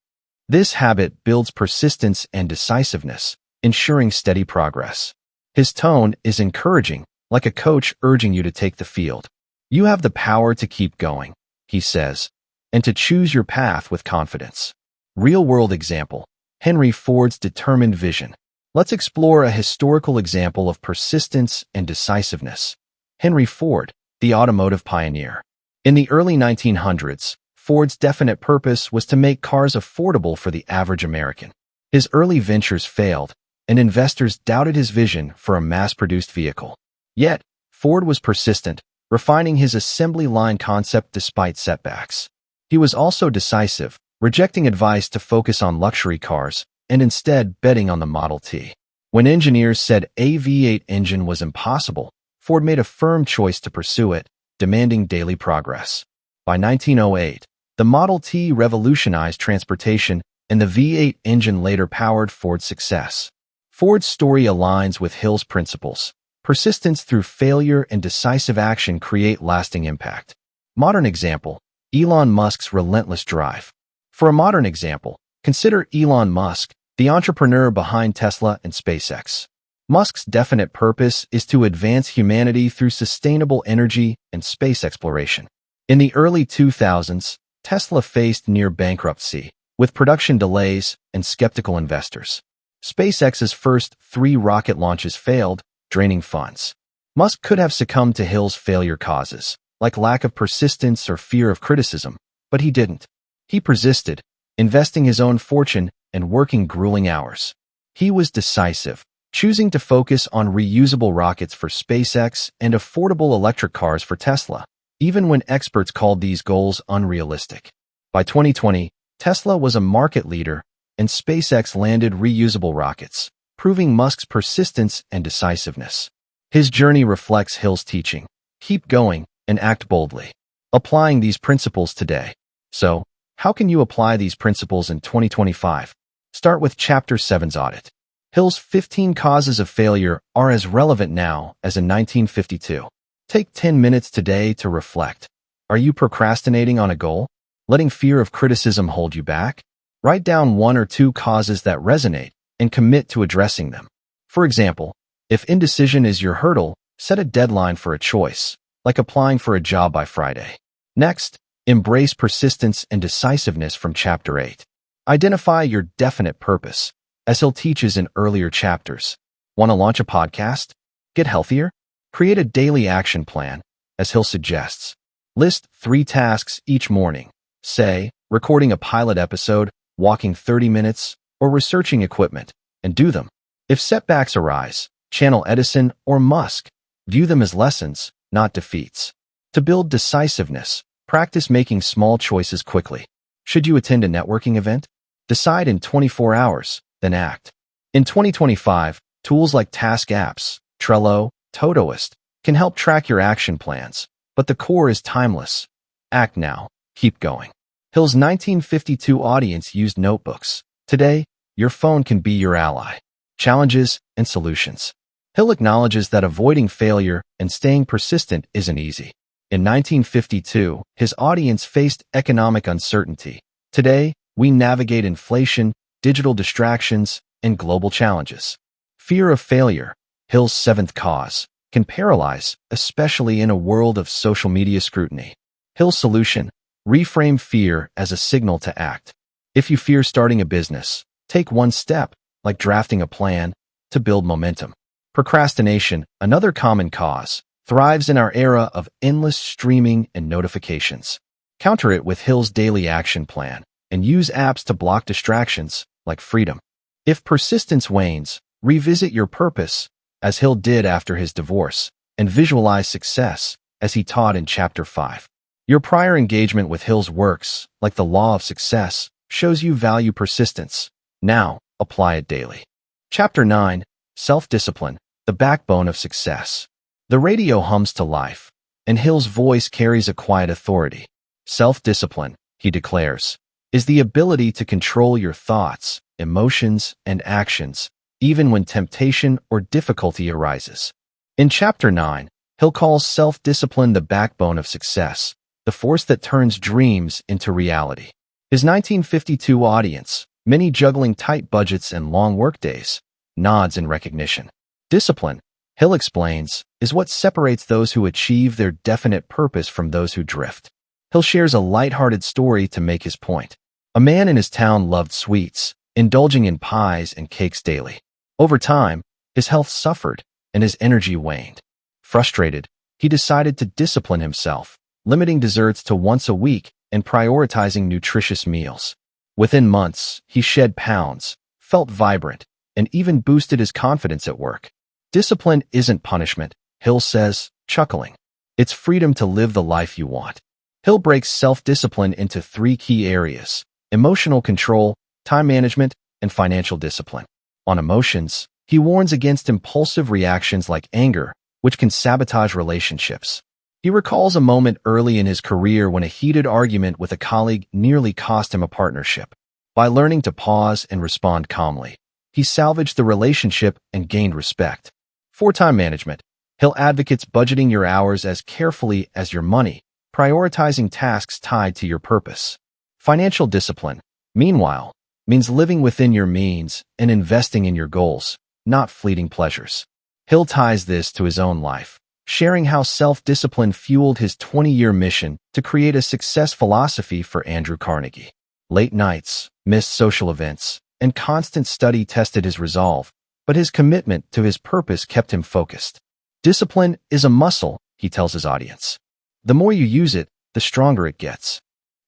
This habit builds persistence and decisiveness, ensuring steady progress. His tone is encouraging, like a coach urging you to take the field. You have the power to keep going, he says, and to choose your path with confidence. Real-world example, Henry Ford's determined vision. Let's explore a historical example of persistence and decisiveness. Henry Ford, the automotive pioneer. In the early 1900s, Ford's definite purpose was to make cars affordable for the average American. His early ventures failed, and investors doubted his vision for a mass-produced vehicle. Yet, Ford was persistent, refining his assembly line concept despite setbacks. He was also decisive, rejecting advice to focus on luxury cars and instead betting on the Model T. When engineers said a V8 engine was impossible, Ford made a firm choice to pursue it, demanding daily progress. By 1908, the Model T revolutionized transportation, and the V8 engine later powered Ford's success. Ford's story aligns with Hill's principles. Persistence through failure and decisive action create lasting impact. Modern example, Elon Musk's relentless drive. For a modern example, consider Elon Musk, the entrepreneur behind Tesla and SpaceX. Musk's definite purpose is to advance humanity through sustainable energy and space exploration. In the early 2000s, Tesla faced near bankruptcy, with production delays and skeptical investors. SpaceX's first 3 rocket launches failed, draining funds. Musk could have succumbed to Hill's failure causes, like lack of persistence or fear of criticism, but he didn't. He persisted, investing his own fortune and working grueling hours. He was decisive, choosing to focus on reusable rockets for SpaceX and affordable electric cars for Tesla, even when experts called these goals unrealistic. By 2020, Tesla was a market leader, and SpaceX landed reusable rockets, proving Musk's persistence and decisiveness. His journey reflects Hill's teaching. Keep going and act boldly. Applying these principles today. So, how can you apply these principles in 2025? Start with Chapter 7's audit. Hill's 15 causes of failure are as relevant now as in 1952. Take 10 minutes today to reflect. Are you procrastinating on a goal? Letting fear of criticism hold you back? Write down 1 or 2 causes that resonate and commit to addressing them. For example, if indecision is your hurdle, set a deadline for a choice, like applying for a job by Friday. Next, embrace persistence and decisiveness from Chapter 8. Identify your definite purpose, as Hill teaches in earlier chapters. Want to launch a podcast? Get healthier? Create a daily action plan, as Hill suggests. List 3 tasks each morning. Say, recording a pilot episode, walking 30 minutes, or researching equipment, and do them. If setbacks arise, channel Edison or Musk. View them as lessons, not defeats. To build decisiveness, practice making small choices quickly. Should you attend a networking event? Decide in 24 hours, then act. In 2025, tools like task apps, Trello, Todoist can help track your action plans, but the core is timeless. Act now. Keep going. Hill's 1952 audience used notebooks. Today, your phone can be your ally. Challenges and solutions. Hill acknowledges that avoiding failure and staying persistent isn't easy. In 1952, his audience faced economic uncertainty. Today, we navigate inflation, digital distractions, and global challenges. Fear of failure, Hill's 7th cause, can paralyze, especially in a world of social media scrutiny. Hill's solution: reframe fear as a signal to act. If you fear starting a business, take 1 step, like drafting a plan, to build momentum. Procrastination, another common cause. thrives in our era of endless streaming and notifications. Counter it with Hill's daily action plan and use apps to block distractions like freedom. If persistence wanes, revisit your purpose, as Hill did after his divorce, and visualize success, as he taught in Chapter 5. Your prior engagement with Hill's works, like the Law of Success, shows you value persistence. Now, apply it daily. Chapter 9. Self-discipline, the backbone of success. The radio hums to life, and Hill's voice carries a quiet authority. Self-discipline, he declares, is the ability to control your thoughts, emotions, and actions, even when temptation or difficulty arises. In Chapter 9, Hill calls self-discipline the backbone of success, the force that turns dreams into reality. His 1952 audience, many juggling tight budgets and long workdays, nods in recognition. Discipline, Hill explains, is what separates those who achieve their definite purpose from those who drift. Hill shares a light-hearted story to make his point. A man in his town loved sweets, indulging in pies and cakes daily. Over time, his health suffered and his energy waned. Frustrated, he decided to discipline himself, limiting desserts to once a week and prioritizing nutritious meals. Within months, he shed pounds, felt vibrant, and even boosted his confidence at work. Discipline isn't punishment, Hill says, chuckling. It's freedom to live the life you want. Hill breaks self-discipline into 3 key areas: emotional control, time management, and financial discipline. On emotions, he warns against impulsive reactions like anger, which can sabotage relationships. He recalls a moment early in his career when a heated argument with a colleague nearly cost him a partnership. By learning to pause and respond calmly, he salvaged the relationship and gained respect. For time management, Hill advocates budgeting your hours as carefully as your money, prioritizing tasks tied to your purpose. Financial discipline, meanwhile, means living within your means and investing in your goals, not fleeting pleasures. Hill ties this to his own life, sharing how self-discipline fueled his 20-year mission to create a success philosophy for Andrew Carnegie. Late nights, missed social events, and constant study tested his resolve, but his commitment to his purpose kept him focused. Discipline is a muscle, he tells his audience. The more you use it, the stronger it gets.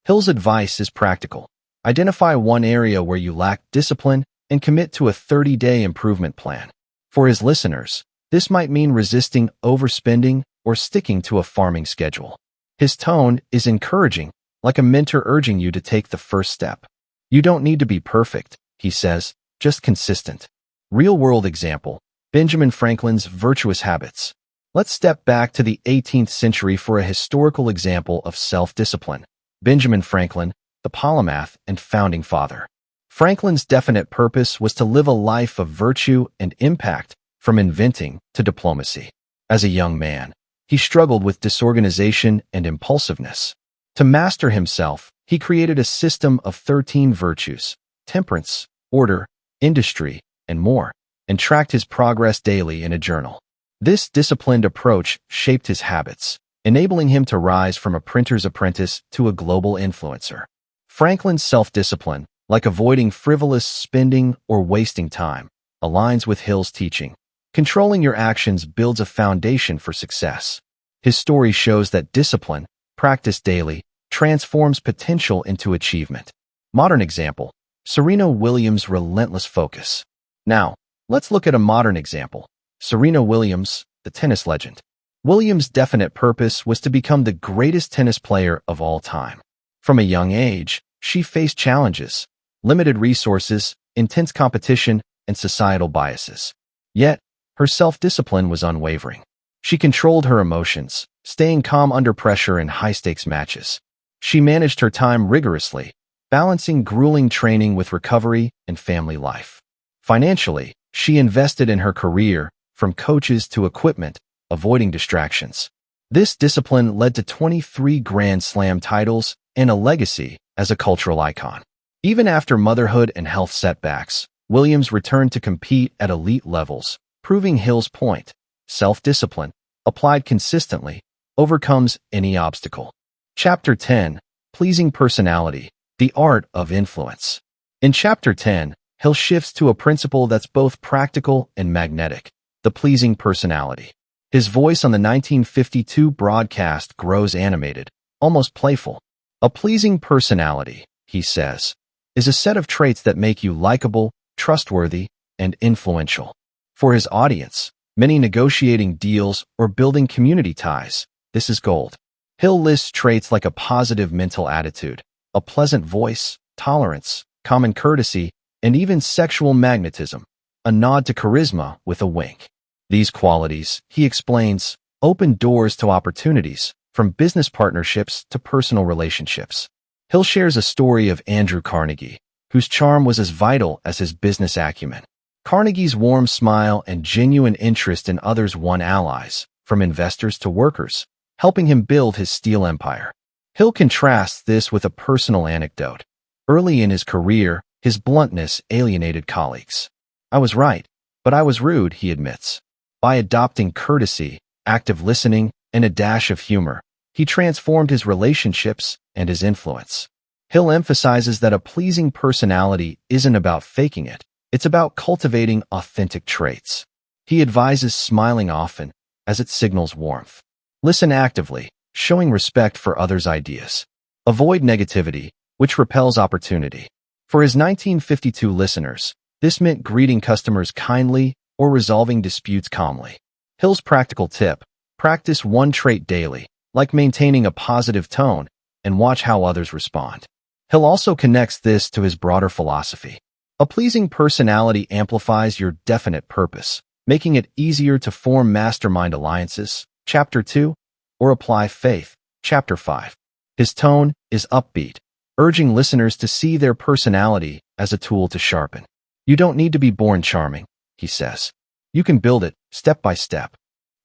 Hill's advice is practical. Identify one area where you lack discipline and commit to a 30-day improvement plan. For his listeners, this might mean resisting overspending or sticking to a farming schedule. His tone is encouraging, like a mentor urging you to take the first step. You don't need to be perfect, he says, just consistent. Real-world example, Benjamin Franklin's virtuous habits. Let's step back to the 18th century for a historical example of self-discipline. Benjamin Franklin, the polymath and founding father. Franklin's definite purpose was to live a life of virtue and impact, from inventing to diplomacy. As a young man, he struggled with disorganization and impulsiveness. To master himself, he created a system of 13 virtues: temperance, order, industry, and more, and tracked his progress daily in a journal. This disciplined approach shaped his habits, enabling him to rise from a printer's apprentice to a global influencer. Franklin's self-discipline, like avoiding frivolous spending or wasting time, aligns with Hill's teaching. Controlling your actions builds a foundation for success. His story shows that discipline, practiced daily, transforms potential into achievement. Modern example, Serena Williams' relentless focus. Now, let's look at a modern example. Serena Williams, the tennis legend. Williams' definite purpose was to become the greatest tennis player of all time. From a young age, she faced challenges, limited resources, intense competition, and societal biases. Yet, her self-discipline was unwavering. She controlled her emotions, staying calm under pressure in high-stakes matches. She managed her time rigorously, balancing grueling training with recovery and family life. Financially, she invested in her career, from coaches to equipment, avoiding distractions. This discipline led to 23 Grand Slam titles and a legacy as a cultural icon. Even after motherhood and health setbacks, Williams returned to compete at elite levels, proving Hill's point. Self-discipline, applied consistently, overcomes any obstacle. Chapter 10. Pleasing Personality, the Art of Influence. In Chapter 10, Hill shifts to a principle that's both practical and magnetic: the pleasing personality. His voice on the 1952 broadcast grows animated, almost playful. A pleasing personality, he says, is a set of traits that make you likable, trustworthy, and influential. For his audience, many negotiating deals or building community ties, this is gold. Hill lists traits like a positive mental attitude, a pleasant voice, tolerance, common courtesy, and even sexual magnetism, a nod to charisma with a wink. These qualities, he explains, open doors to opportunities, from business partnerships to personal relationships. Hill shares a story of Andrew Carnegie, whose charm was as vital as his business acumen. Carnegie's warm smile and genuine interest in others won allies, from investors to workers, helping him build his steel empire. Hill contrasts this with a personal anecdote. Early in his career, his bluntness alienated colleagues. "I was right, but I was rude," he admits. By adopting courtesy, active listening, and a dash of humor, he transformed his relationships and his influence. Hill emphasizes that a pleasing personality isn't about faking it, it's about cultivating authentic traits. He advises smiling often, as it signals warmth. Listen actively, showing respect for others' ideas. Avoid negativity, which repels opportunity. For his 1952 listeners, this meant greeting customers kindly or resolving disputes calmly. Hill's practical tip: practice one trait daily, like maintaining a positive tone, and watch how others respond. Hill also connects this to his broader philosophy. A pleasing personality amplifies your definite purpose, making it easier to form mastermind alliances, Chapter 2, or apply faith, Chapter 5. His tone is upbeat, urging listeners to see their personality as a tool to sharpen. You don't need to be born charming, he says. You can build it step by step.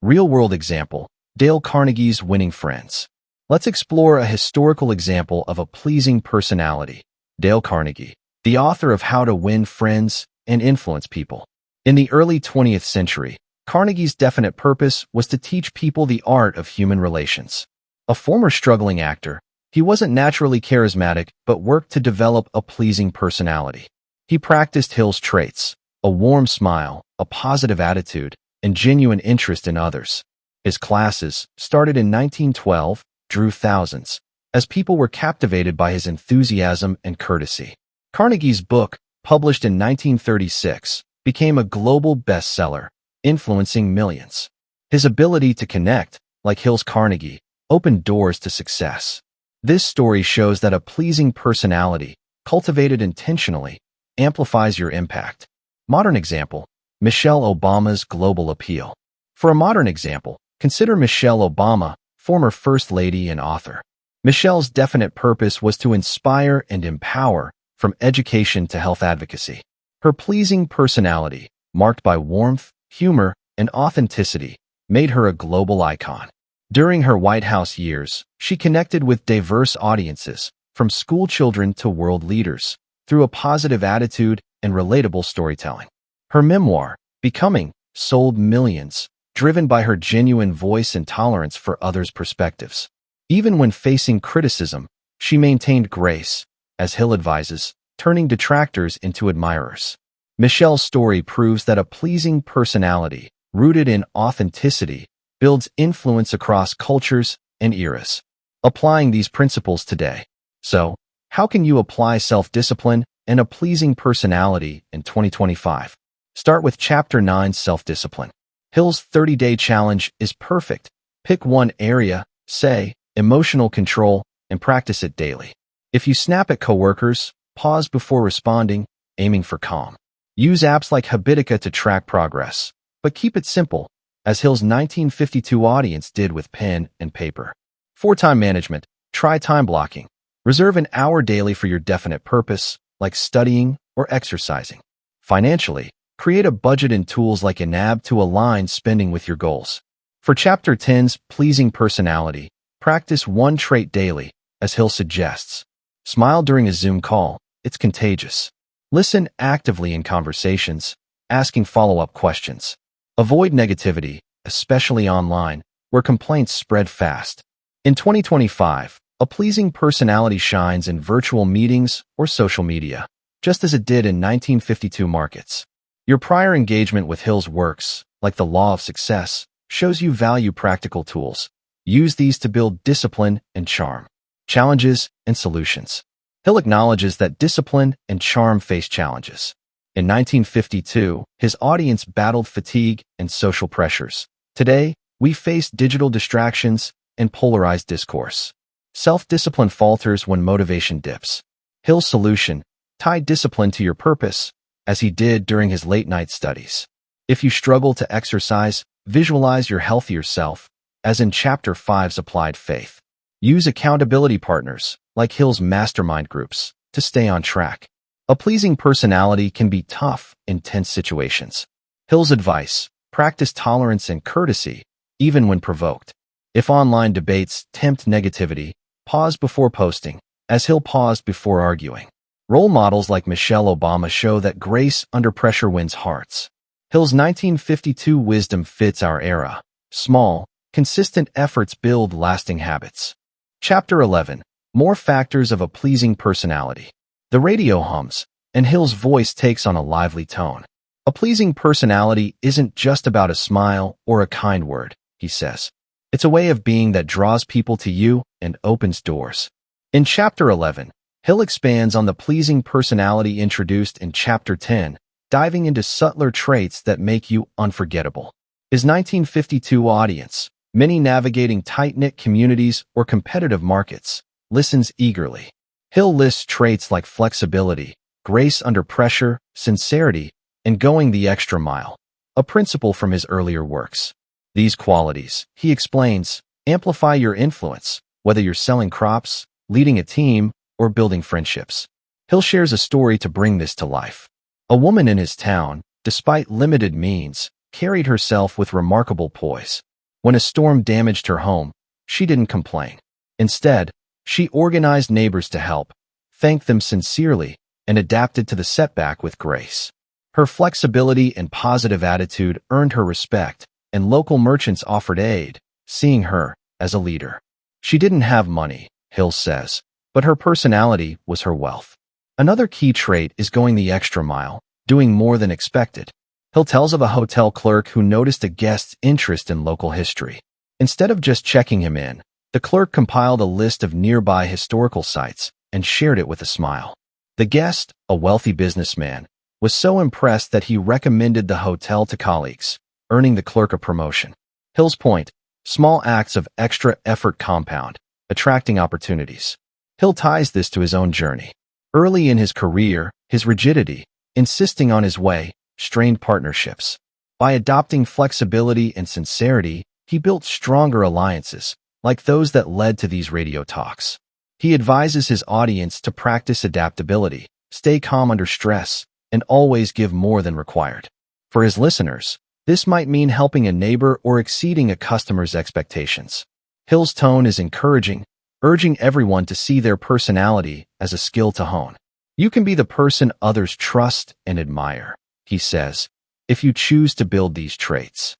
Real-world example: Dale Carnegie's Winning Friends. Let's explore a historical example of a pleasing personality. Dale Carnegie, the author of How to Win Friends and Influence People. In the early 20th century, Carnegie's definite purpose was to teach people the art of human relations. A former struggling actor, he wasn't naturally charismatic but worked to develop a pleasing personality. He practiced Hill's traits: a warm smile, a positive attitude, and genuine interest in others. His classes, started in 1912, drew thousands, as people were captivated by his enthusiasm and courtesy. Carnegie's book, published in 1936, became a global bestseller, influencing millions. His ability to connect, like Hill's Carnegie, opened doors to success. This story shows that a pleasing personality, cultivated intentionally, amplifies your impact. Modern example: Michelle Obama's global appeal. For a modern example, consider Michelle Obama, former First Lady and author. Michelle's definite purpose was to inspire and empower, from education to health advocacy. Her pleasing personality, marked by warmth, humor, and authenticity, made her a global icon. During her White House years, she connected with diverse audiences, from school children to world leaders, through a positive attitude and relatable storytelling. Her memoir, Becoming, sold millions, driven by her genuine voice and tolerance for others' perspectives. Even when facing criticism, she maintained grace, as Hill advises, turning detractors into admirers. Michelle's story proves that a pleasing personality, rooted in authenticity, builds influence across cultures and eras. Applying these principles today. So, how can you apply self-discipline and a pleasing personality in 2025? Start with Chapter 9: Self-Discipline. Hill's 30-day challenge is perfect. Pick one area, say, emotional control, and practice it daily. If you snap at coworkers, pause before responding, aiming for calm. Use apps like Habitica to track progress, but keep it simple, as Hill's 1952 audience did with pen and paper. For time management, try time blocking. Reserve an hour daily for your definite purpose, like studying or exercising. Financially, create a budget and tools like an app to align spending with your goals. For Chapter 10's pleasing personality, practice one trait daily, as Hill suggests. Smile during a Zoom call, it's contagious. Listen actively in conversations, asking follow-up questions. Avoid negativity, especially online, where complaints spread fast. In 2025, a pleasing personality shines in virtual meetings or social media, just as it did in 1952 markets. Your prior engagement with Hill's works, like The Law of Success, shows you value practical tools. Use these to build discipline and charm. Challenges and solutions. Hill acknowledges that discipline and charm face challenges. In 1952, his audience battled fatigue and social pressures. Today, we face digital distractions and polarized discourse. Self-discipline falters when motivation dips. Hill's solution: tie discipline to your purpose, as he did during his late-night studies. If you struggle to exercise, visualize your healthier self, as in Chapter 5's Applied Faith. Use accountability partners, like Hill's mastermind groups, to stay on track. A pleasing personality can be tough in tense situations. Hill's advice: practice tolerance and courtesy, even when provoked. If online debates tempt negativity, pause before posting, as Hill paused before arguing. Role models like Michelle Obama show that grace under pressure wins hearts. Hill's 1952 wisdom fits our era. Small, consistent efforts build lasting habits. Chapter 11. More factors of a pleasing personality. The radio hums, and Hill's voice takes on a lively tone. A pleasing personality isn't just about a smile or a kind word, he says. It's a way of being that draws people to you and opens doors. In Chapter 11, Hill expands on the pleasing personality introduced in Chapter 10, diving into subtler traits that make you unforgettable. His 1952 audience, many navigating tight-knit communities or competitive markets, listens eagerly. Hill lists traits like flexibility, grace under pressure, sincerity, and going the extra mile, a principle from his earlier works. These qualities, he explains, amplify your influence, whether you're selling crops, leading a team, or building friendships. Hill shares a story to bring this to life. A woman in his town, despite limited means, carried herself with remarkable poise. When a storm damaged her home, she didn't complain. Instead, she organized neighbors to help, thanked them sincerely, and adapted to the setback with grace. Her flexibility and positive attitude earned her respect, and local merchants offered aid, seeing her as a leader. She didn't have money, Hill says, but her personality was her wealth. Another key trait is going the extra mile, doing more than expected. Hill tells of a hotel clerk who noticed a guest's interest in local history. Instead of just checking him in, the clerk compiled a list of nearby historical sites and shared it with a smile. The guest, a wealthy businessman, was so impressed that he recommended the hotel to colleagues, earning the clerk a promotion. Hill's point: small acts of extra effort compound, attracting opportunities. Hill ties this to his own journey. Early in his career, his rigidity, insisting on his way, strained partnerships. By adopting flexibility and sincerity, he built stronger alliances, like those that led to these radio talks. He advises his audience to practice adaptability, stay calm under stress, and always give more than required. For his listeners, this might mean helping a neighbor or exceeding a customer's expectations. Hill's tone is encouraging, urging everyone to see their personality as a skill to hone. You can be the person others trust and admire, he says, if you choose to build these traits.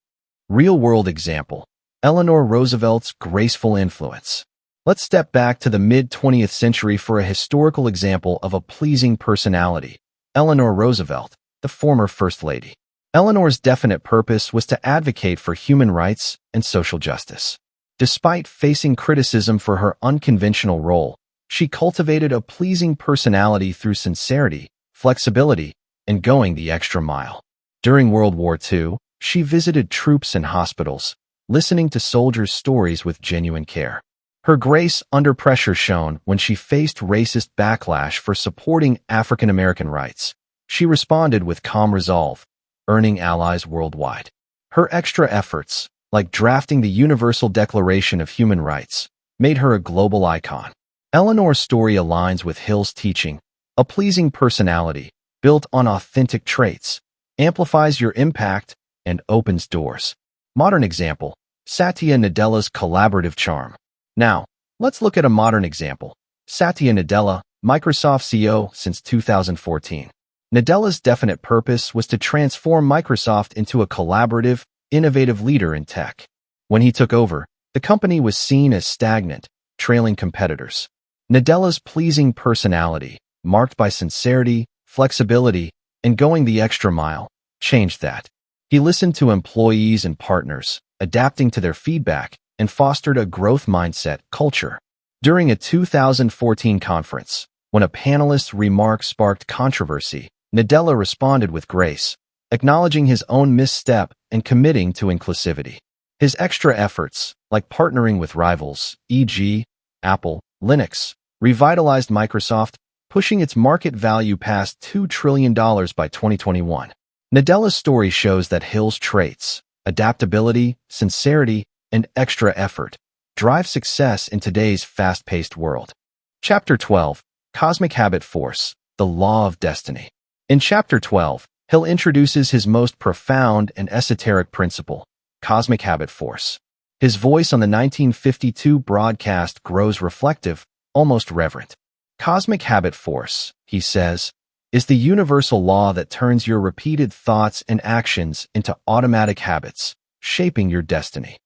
Real-world example: Eleanor Roosevelt's graceful influence. Let's step back to the mid-20th century for a historical example of a pleasing personality: Eleanor Roosevelt, the former First Lady. Eleanor's definite purpose was to advocate for human rights and social justice. Despite facing criticism for her unconventional role, she cultivated a pleasing personality through sincerity, flexibility, and going the extra mile. During World War II, she visited troops and hospitals, listening to soldiers' stories with genuine care. Her grace under pressure shone when she faced racist backlash for supporting African American rights. She responded with calm resolve, earning allies worldwide. Her extra efforts, like drafting the Universal Declaration of Human Rights, made her a global icon. Eleanor's story aligns with Hill's teaching: a pleasing personality, built on authentic traits, amplifies your impact and opens doors. Modern example: Satya Nadella's collaborative charm. Now, let's look at a modern example. Satya Nadella, Microsoft CEO since 2014. Nadella's definite purpose was to transform Microsoft into a collaborative, innovative leader in tech. When he took over, the company was seen as stagnant, trailing competitors. Nadella's pleasing personality, marked by sincerity, flexibility, and going the extra mile, changed that. He listened to employees and partners, adapting to their feedback, and fostered a growth mindset culture. During a 2014 conference, when a panelist's remark sparked controversy, Nadella responded with grace, acknowledging his own misstep and committing to inclusivity. His extra efforts, like partnering with rivals, e.g., Apple, Linux, revitalized Microsoft, pushing its market value past $2 trillion by 2021. Nadella's story shows that Hill's traits, adaptability, sincerity, and extra effort, drive success in today's fast-paced world. Chapter 12, Cosmic Habit Force, the Law of Destiny. In Chapter 12, Hill introduces his most profound and esoteric principle, cosmic habit force. His voice on the 1952 broadcast grows reflective, almost reverent. Cosmic habit force, he says, is the universal law that turns your repeated thoughts and actions into automatic habits, shaping your destiny.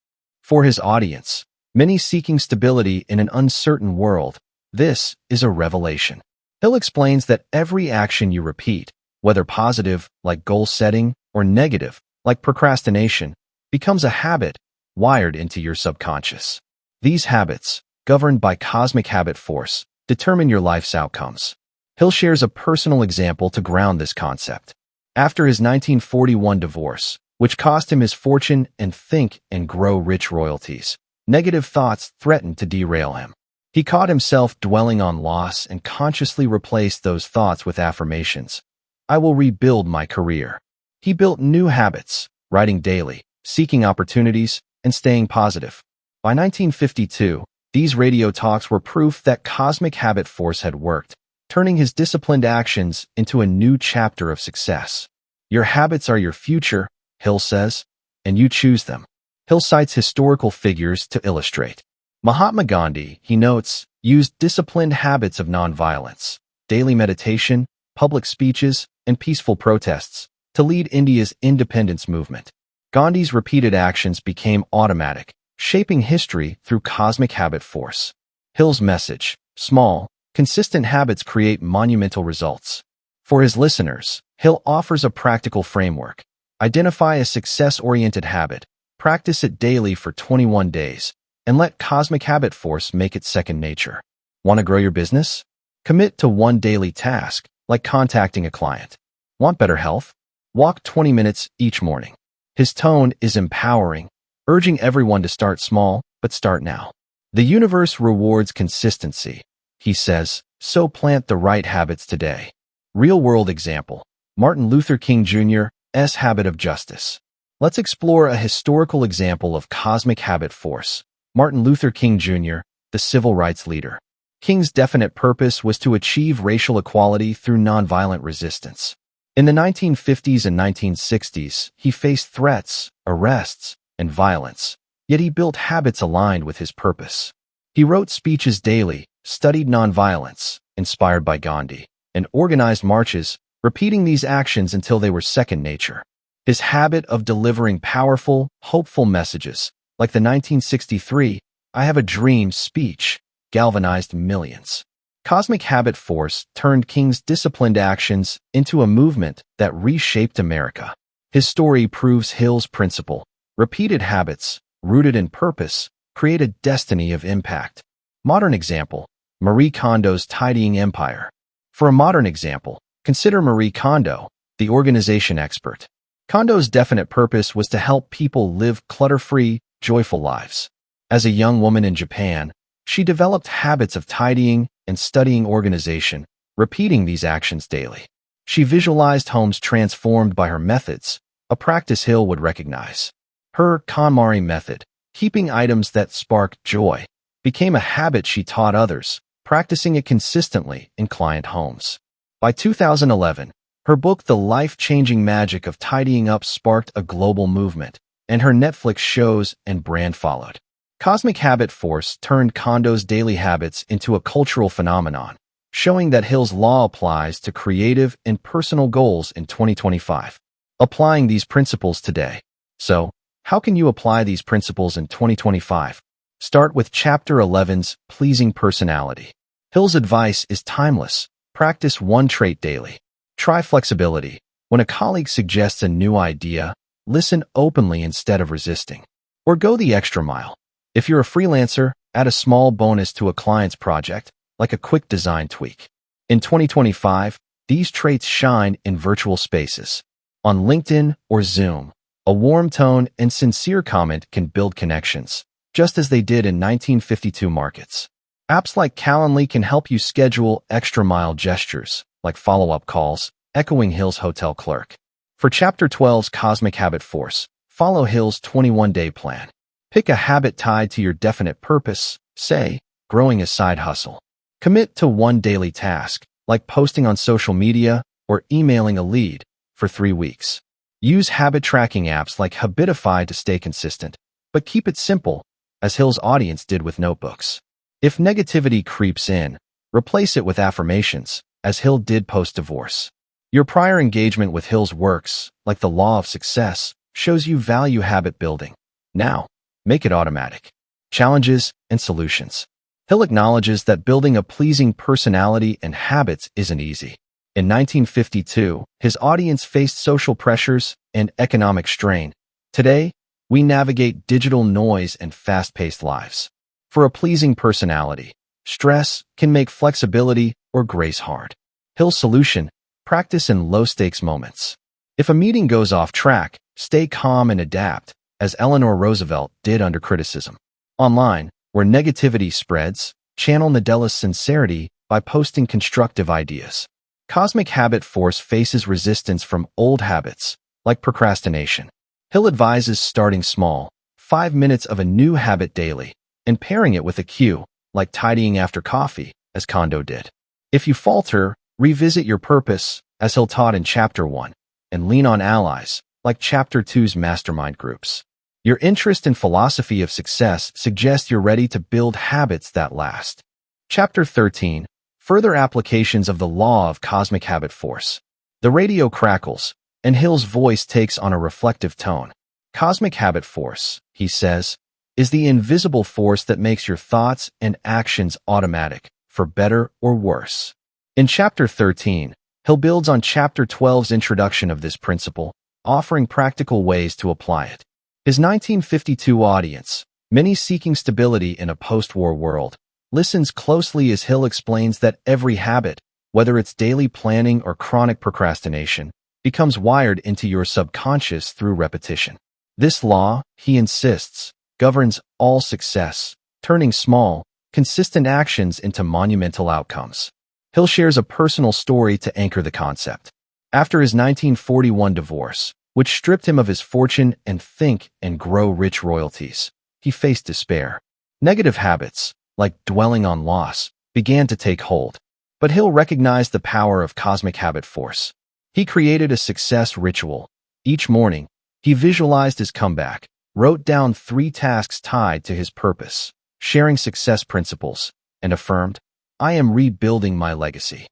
For his audience, many seeking stability in an uncertain world, this is a revelation. Hill explains that every action you repeat, whether positive, like goal setting, or negative, like procrastination, becomes a habit wired into your subconscious. These habits, governed by cosmic habit force, determine your life's outcomes. Hill shares a personal example to ground this concept. After his 1941 divorce, which cost him his fortune and Think and Grow Rich royalties, negative thoughts threatened to derail him. He caught himself dwelling on loss and consciously replaced those thoughts with affirmations. I will rebuild my career. He built new habits, writing daily, seeking opportunities, and staying positive. By 1952, these radio talks were proof that cosmic habit force had worked, turning his disciplined actions into a new chapter of success. Your habits are your future, Hill says, and you choose them. Hill cites historical figures to illustrate. Mahatma Gandhi, he notes, used disciplined habits of nonviolence, daily meditation, public speeches, and peaceful protests to lead India's independence movement. Gandhi's repeated actions became automatic, shaping history through cosmic habit force. Hill's message, small, consistent habits create monumental results. For his listeners, Hill offers a practical framework. Identify a success-oriented habit, practice it daily for 21 days, and let cosmic habit force make it second nature. Want to grow your business? Commit to one daily task, like contacting a client. Want better health? Walk 20 minutes each morning. His tone is empowering, urging everyone to start small, but start now. The universe rewards consistency, he says, so plant the right habits today. Real-world example, Martin Luther King Jr.'s habit of justice. Let's explore a historical example of cosmic habit force. Martin Luther King Jr., the civil rights leader. King's definite purpose was to achieve racial equality through nonviolent resistance. In the 1950s and 1960s, he faced threats, arrests, and violence, yet he built habits aligned with his purpose. He wrote speeches daily, studied nonviolence, inspired by Gandhi, and organized marches, repeating these actions until they were second nature. His habit of delivering powerful, hopeful messages, like the 1963 I Have a Dream speech, galvanized millions. Cosmic habit force turned King's disciplined actions into a movement that reshaped America. His story proves Hill's principle. Repeated habits, rooted in purpose, create a destiny of impact. Modern example, Marie Kondo's tidying empire. For a modern example, consider Marie Kondo, the organization expert. Kondo's definite purpose was to help people live clutter-free, joyful lives. As a young woman in Japan, she developed habits of tidying and studying organization, repeating these actions daily. She visualized homes transformed by her methods, a practice Hill would recognize. Her KonMari method, keeping items that spark joy, became a habit she taught others, practicing it consistently in client homes. By 2011, her book The Life-Changing Magic of Tidying Up sparked a global movement, and her Netflix shows and brand followed. Cosmic habit force turned Kondo's daily habits into a cultural phenomenon, showing that Hill's law applies to creative and personal goals in 2025. Applying these principles today. So, how can you apply these principles in 2025? Start with Chapter 11's Pleasing Personality. Hill's advice is timeless. Practice one trait daily. Try flexibility. When a colleague suggests a new idea, listen openly instead of resisting. Or go the extra mile. If you're a freelancer, add a small bonus to a client's project, like a quick design tweak. In 2025, these traits shine in virtual spaces. On LinkedIn or Zoom, a warm tone and sincere comment can build connections, just as they did in 1952 markets. Apps like Calendly can help you schedule extra-mile gestures, like follow-up calls, echoing Hill's hotel clerk. For Chapter 12's Cosmic Habit Force, follow Hill's 21-day plan. Pick a habit tied to your definite purpose, say, growing a side hustle. Commit to one daily task, like posting on social media or emailing a lead, for 3 weeks. Use habit tracking apps like Habitify to stay consistent, but keep it simple, as Hill's audience did with notebooks. If negativity creeps in, replace it with affirmations, as Hill did post-divorce. Your prior engagement with Hill's works, like the Law of Success, shows you value habit building. Now, make it automatic. Challenges and solutions. Hill acknowledges that building a pleasing personality and habits isn't easy. In 1952, his audience faced social pressures and economic strain. Today, we navigate digital noise and fast-paced lives. For a pleasing personality, stress can make flexibility or grace hard. Hill's solution: practice in low-stakes moments. If a meeting goes off track, stay calm and adapt, as Eleanor Roosevelt did under criticism. Online, where negativity spreads, channel Nadella's sincerity by posting constructive ideas. Cosmic Habit Force faces resistance from old habits, like procrastination. Hill advises starting small, 5 minutes of a new habit daily, and pairing it with a cue, like tidying after coffee, as Kondo did. If you falter, revisit your purpose, as Hill taught in Chapter 1, and lean on allies, like Chapter 2's mastermind groups. Your interest in philosophy of success suggests you're ready to build habits that last. Chapter 13. Further applications of the law of cosmic habit force. The radio crackles, and Hill's voice takes on a reflective tone. Cosmic habit force, he says, is the invisible force that makes your thoughts and actions automatic, for better or worse. In Chapter 13, Hill builds on Chapter 12's introduction of this principle, offering practical ways to apply it. His 1952 audience, many seeking stability in a post-war world, listens closely as Hill explains that every habit, whether it's daily planning or chronic procrastination, becomes wired into your subconscious through repetition. This law, he insists, governs all success, turning small, consistent actions into monumental outcomes. Hill shares a personal story to anchor the concept. After his 1941 divorce, which stripped him of his fortune and Think and Grow Rich royalties, he faced despair. Negative habits, like dwelling on loss, began to take hold. But Hill recognized the power of cosmic habit force. He created a success ritual. Each morning, he visualized his comeback, wrote down 3 tasks tied to his purpose, sharing success principles, and affirmed, "I am rebuilding my legacy."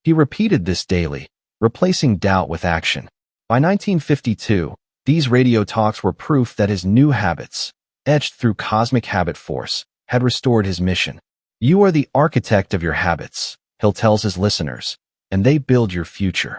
He repeated this daily, replacing doubt with action. By 1952, these radio talks were proof that his new habits, etched through cosmic habit force, had restored his mission. You are the architect of your habits, Hill tells his listeners, and they build your future.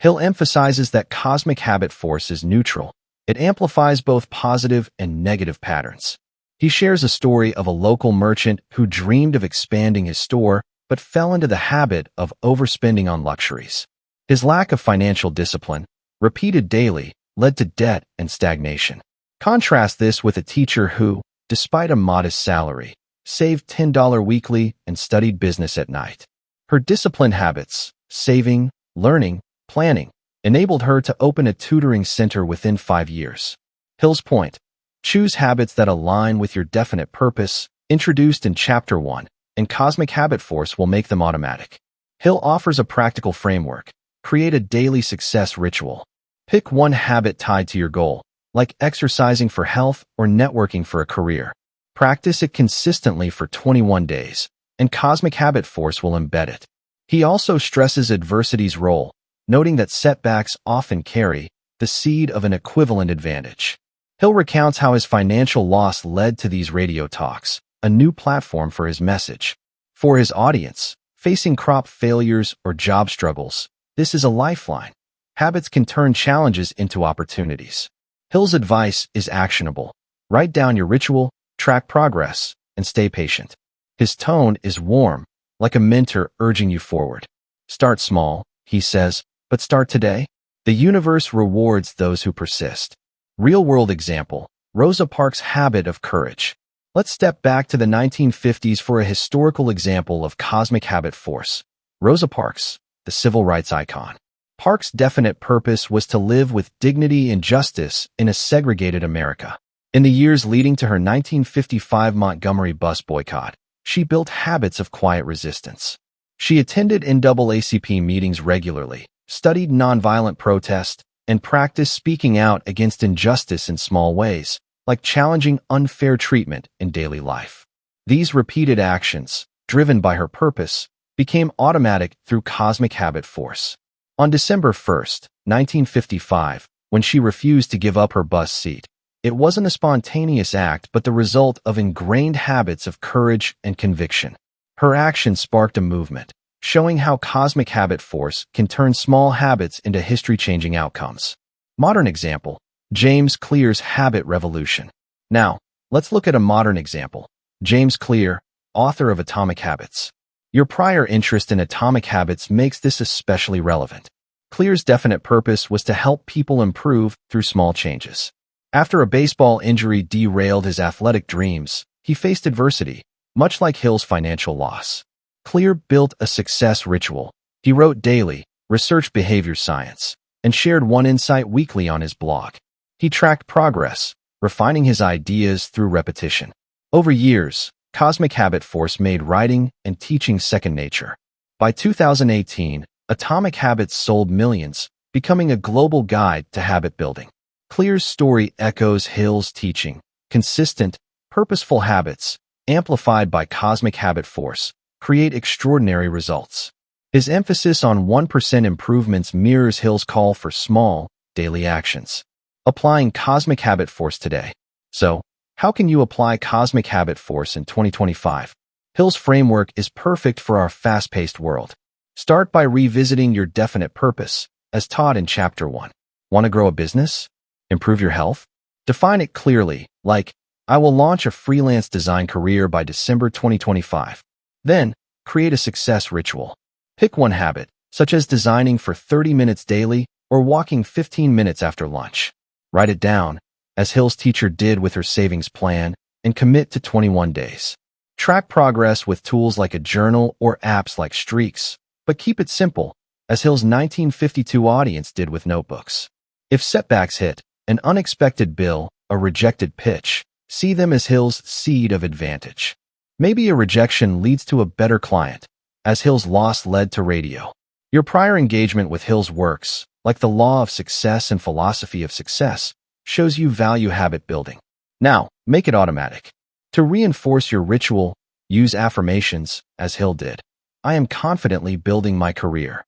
Hill emphasizes that cosmic habit force is neutral. It amplifies both positive and negative patterns. He shares a story of a local merchant who dreamed of expanding his store but fell into the habit of overspending on luxuries. His lack of financial discipline, repeated daily, led to debt and stagnation. Contrast this with a teacher who, despite a modest salary, saved $10 weekly and studied business at night. Her disciplined habits, saving, learning, planning, enabled her to open a tutoring center within 5 years. Hill's point: choose habits that align with your definite purpose, introduced in Chapter 1, and Cosmic Habit Force will make them automatic. Hill offers a practical framework. Create a daily success ritual. Pick one habit tied to your goal, like exercising for health or networking for a career. Practice it consistently for 21 days, and Cosmic Habit Force will embed it. He also stresses adversity's role, noting that setbacks often carry the seed of an equivalent advantage. Hill recounts how his financial loss led to these radio talks, a new platform for his message. For his audience, facing crop failures or job struggles, this is a lifeline. Habits can turn challenges into opportunities. Hill's advice is actionable. Write down your ritual, track progress, and stay patient. His tone is warm, like a mentor urging you forward. Start small, he says, but start today. The universe rewards those who persist. Real-world example, Rosa Parks' habit of courage. Let's step back to the 1950s for a historical example of cosmic habit force. Rosa Parks, the civil rights icon. Parks' definite purpose was to live with dignity and justice in a segregated America. In the years leading to her 1955 Montgomery bus boycott, she built habits of quiet resistance. She attended NAACP meetings regularly, studied nonviolent protest, and practiced speaking out against injustice in small ways, like challenging unfair treatment in daily life. These repeated actions, driven by her purpose, became automatic through cosmic habit force. On December 1, 1955, when she refused to give up her bus seat, it wasn't a spontaneous act but the result of ingrained habits of courage and conviction. Her action sparked a movement, showing how cosmic habit force can turn small habits into history-changing outcomes. Modern example, James Clear's habit revolution. Now, let's look at a modern example. James Clear, author of Atomic Habits. Your prior interest in atomic habits makes this especially relevant. Clear's definite purpose was to help people improve through small changes. After a baseball injury derailed his athletic dreams, he faced adversity, much like Hill's financial loss. Clear built a success ritual. He wrote daily, researched behavior science, and shared one insight weekly on his blog. He tracked progress, refining his ideas through repetition. Over years, cosmic habit force made writing and teaching second nature. By 2018, Atomic Habits sold millions, becoming a global guide to habit building. Clear's story echoes Hill's teaching: consistent, purposeful habits, amplified by cosmic habit force, create extraordinary results. His emphasis on 1% improvements mirrors Hill's call for small, daily actions. Applying cosmic habit force today. So, how can you apply cosmic habit force in 2025? Hill's framework is perfect for our fast-paced world. Start by revisiting your definite purpose, as taught in Chapter 1. Want to grow a business? Improve your health? Define it clearly, like, I will launch a freelance design career by December 2025. Then, create a success ritual. Pick one habit, such as designing for 30 minutes daily or walking 15 minutes after lunch. Write it down, as Hill's teacher did with her savings plan, and commit to 21 days. Track progress with tools like a journal or apps like Streaks, but keep it simple, as Hill's 1952 audience did with notebooks. If setbacks hit, an unexpected bill, a rejected pitch, see them as Hill's seed of advantage. Maybe a rejection leads to a better client, as Hill's loss led to radio. Your prior engagement with Hill's works, like the law of success and philosophy of success, shows you value habit building. Now, make it automatic. To reinforce your ritual, use affirmations, as Hill did. I am confidently building my career.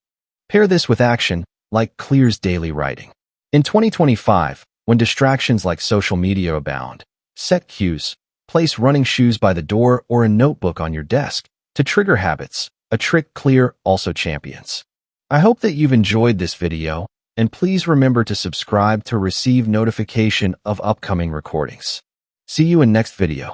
Pair this with action, like Clear's daily writing. In 2025, when distractions like social media abound, set cues. Place running shoes by the door or a notebook on your desk to trigger habits, a trick Clear also champions. I hope that you've enjoyed this video, and please remember to subscribe to receive notification of upcoming recordings. See you in next video.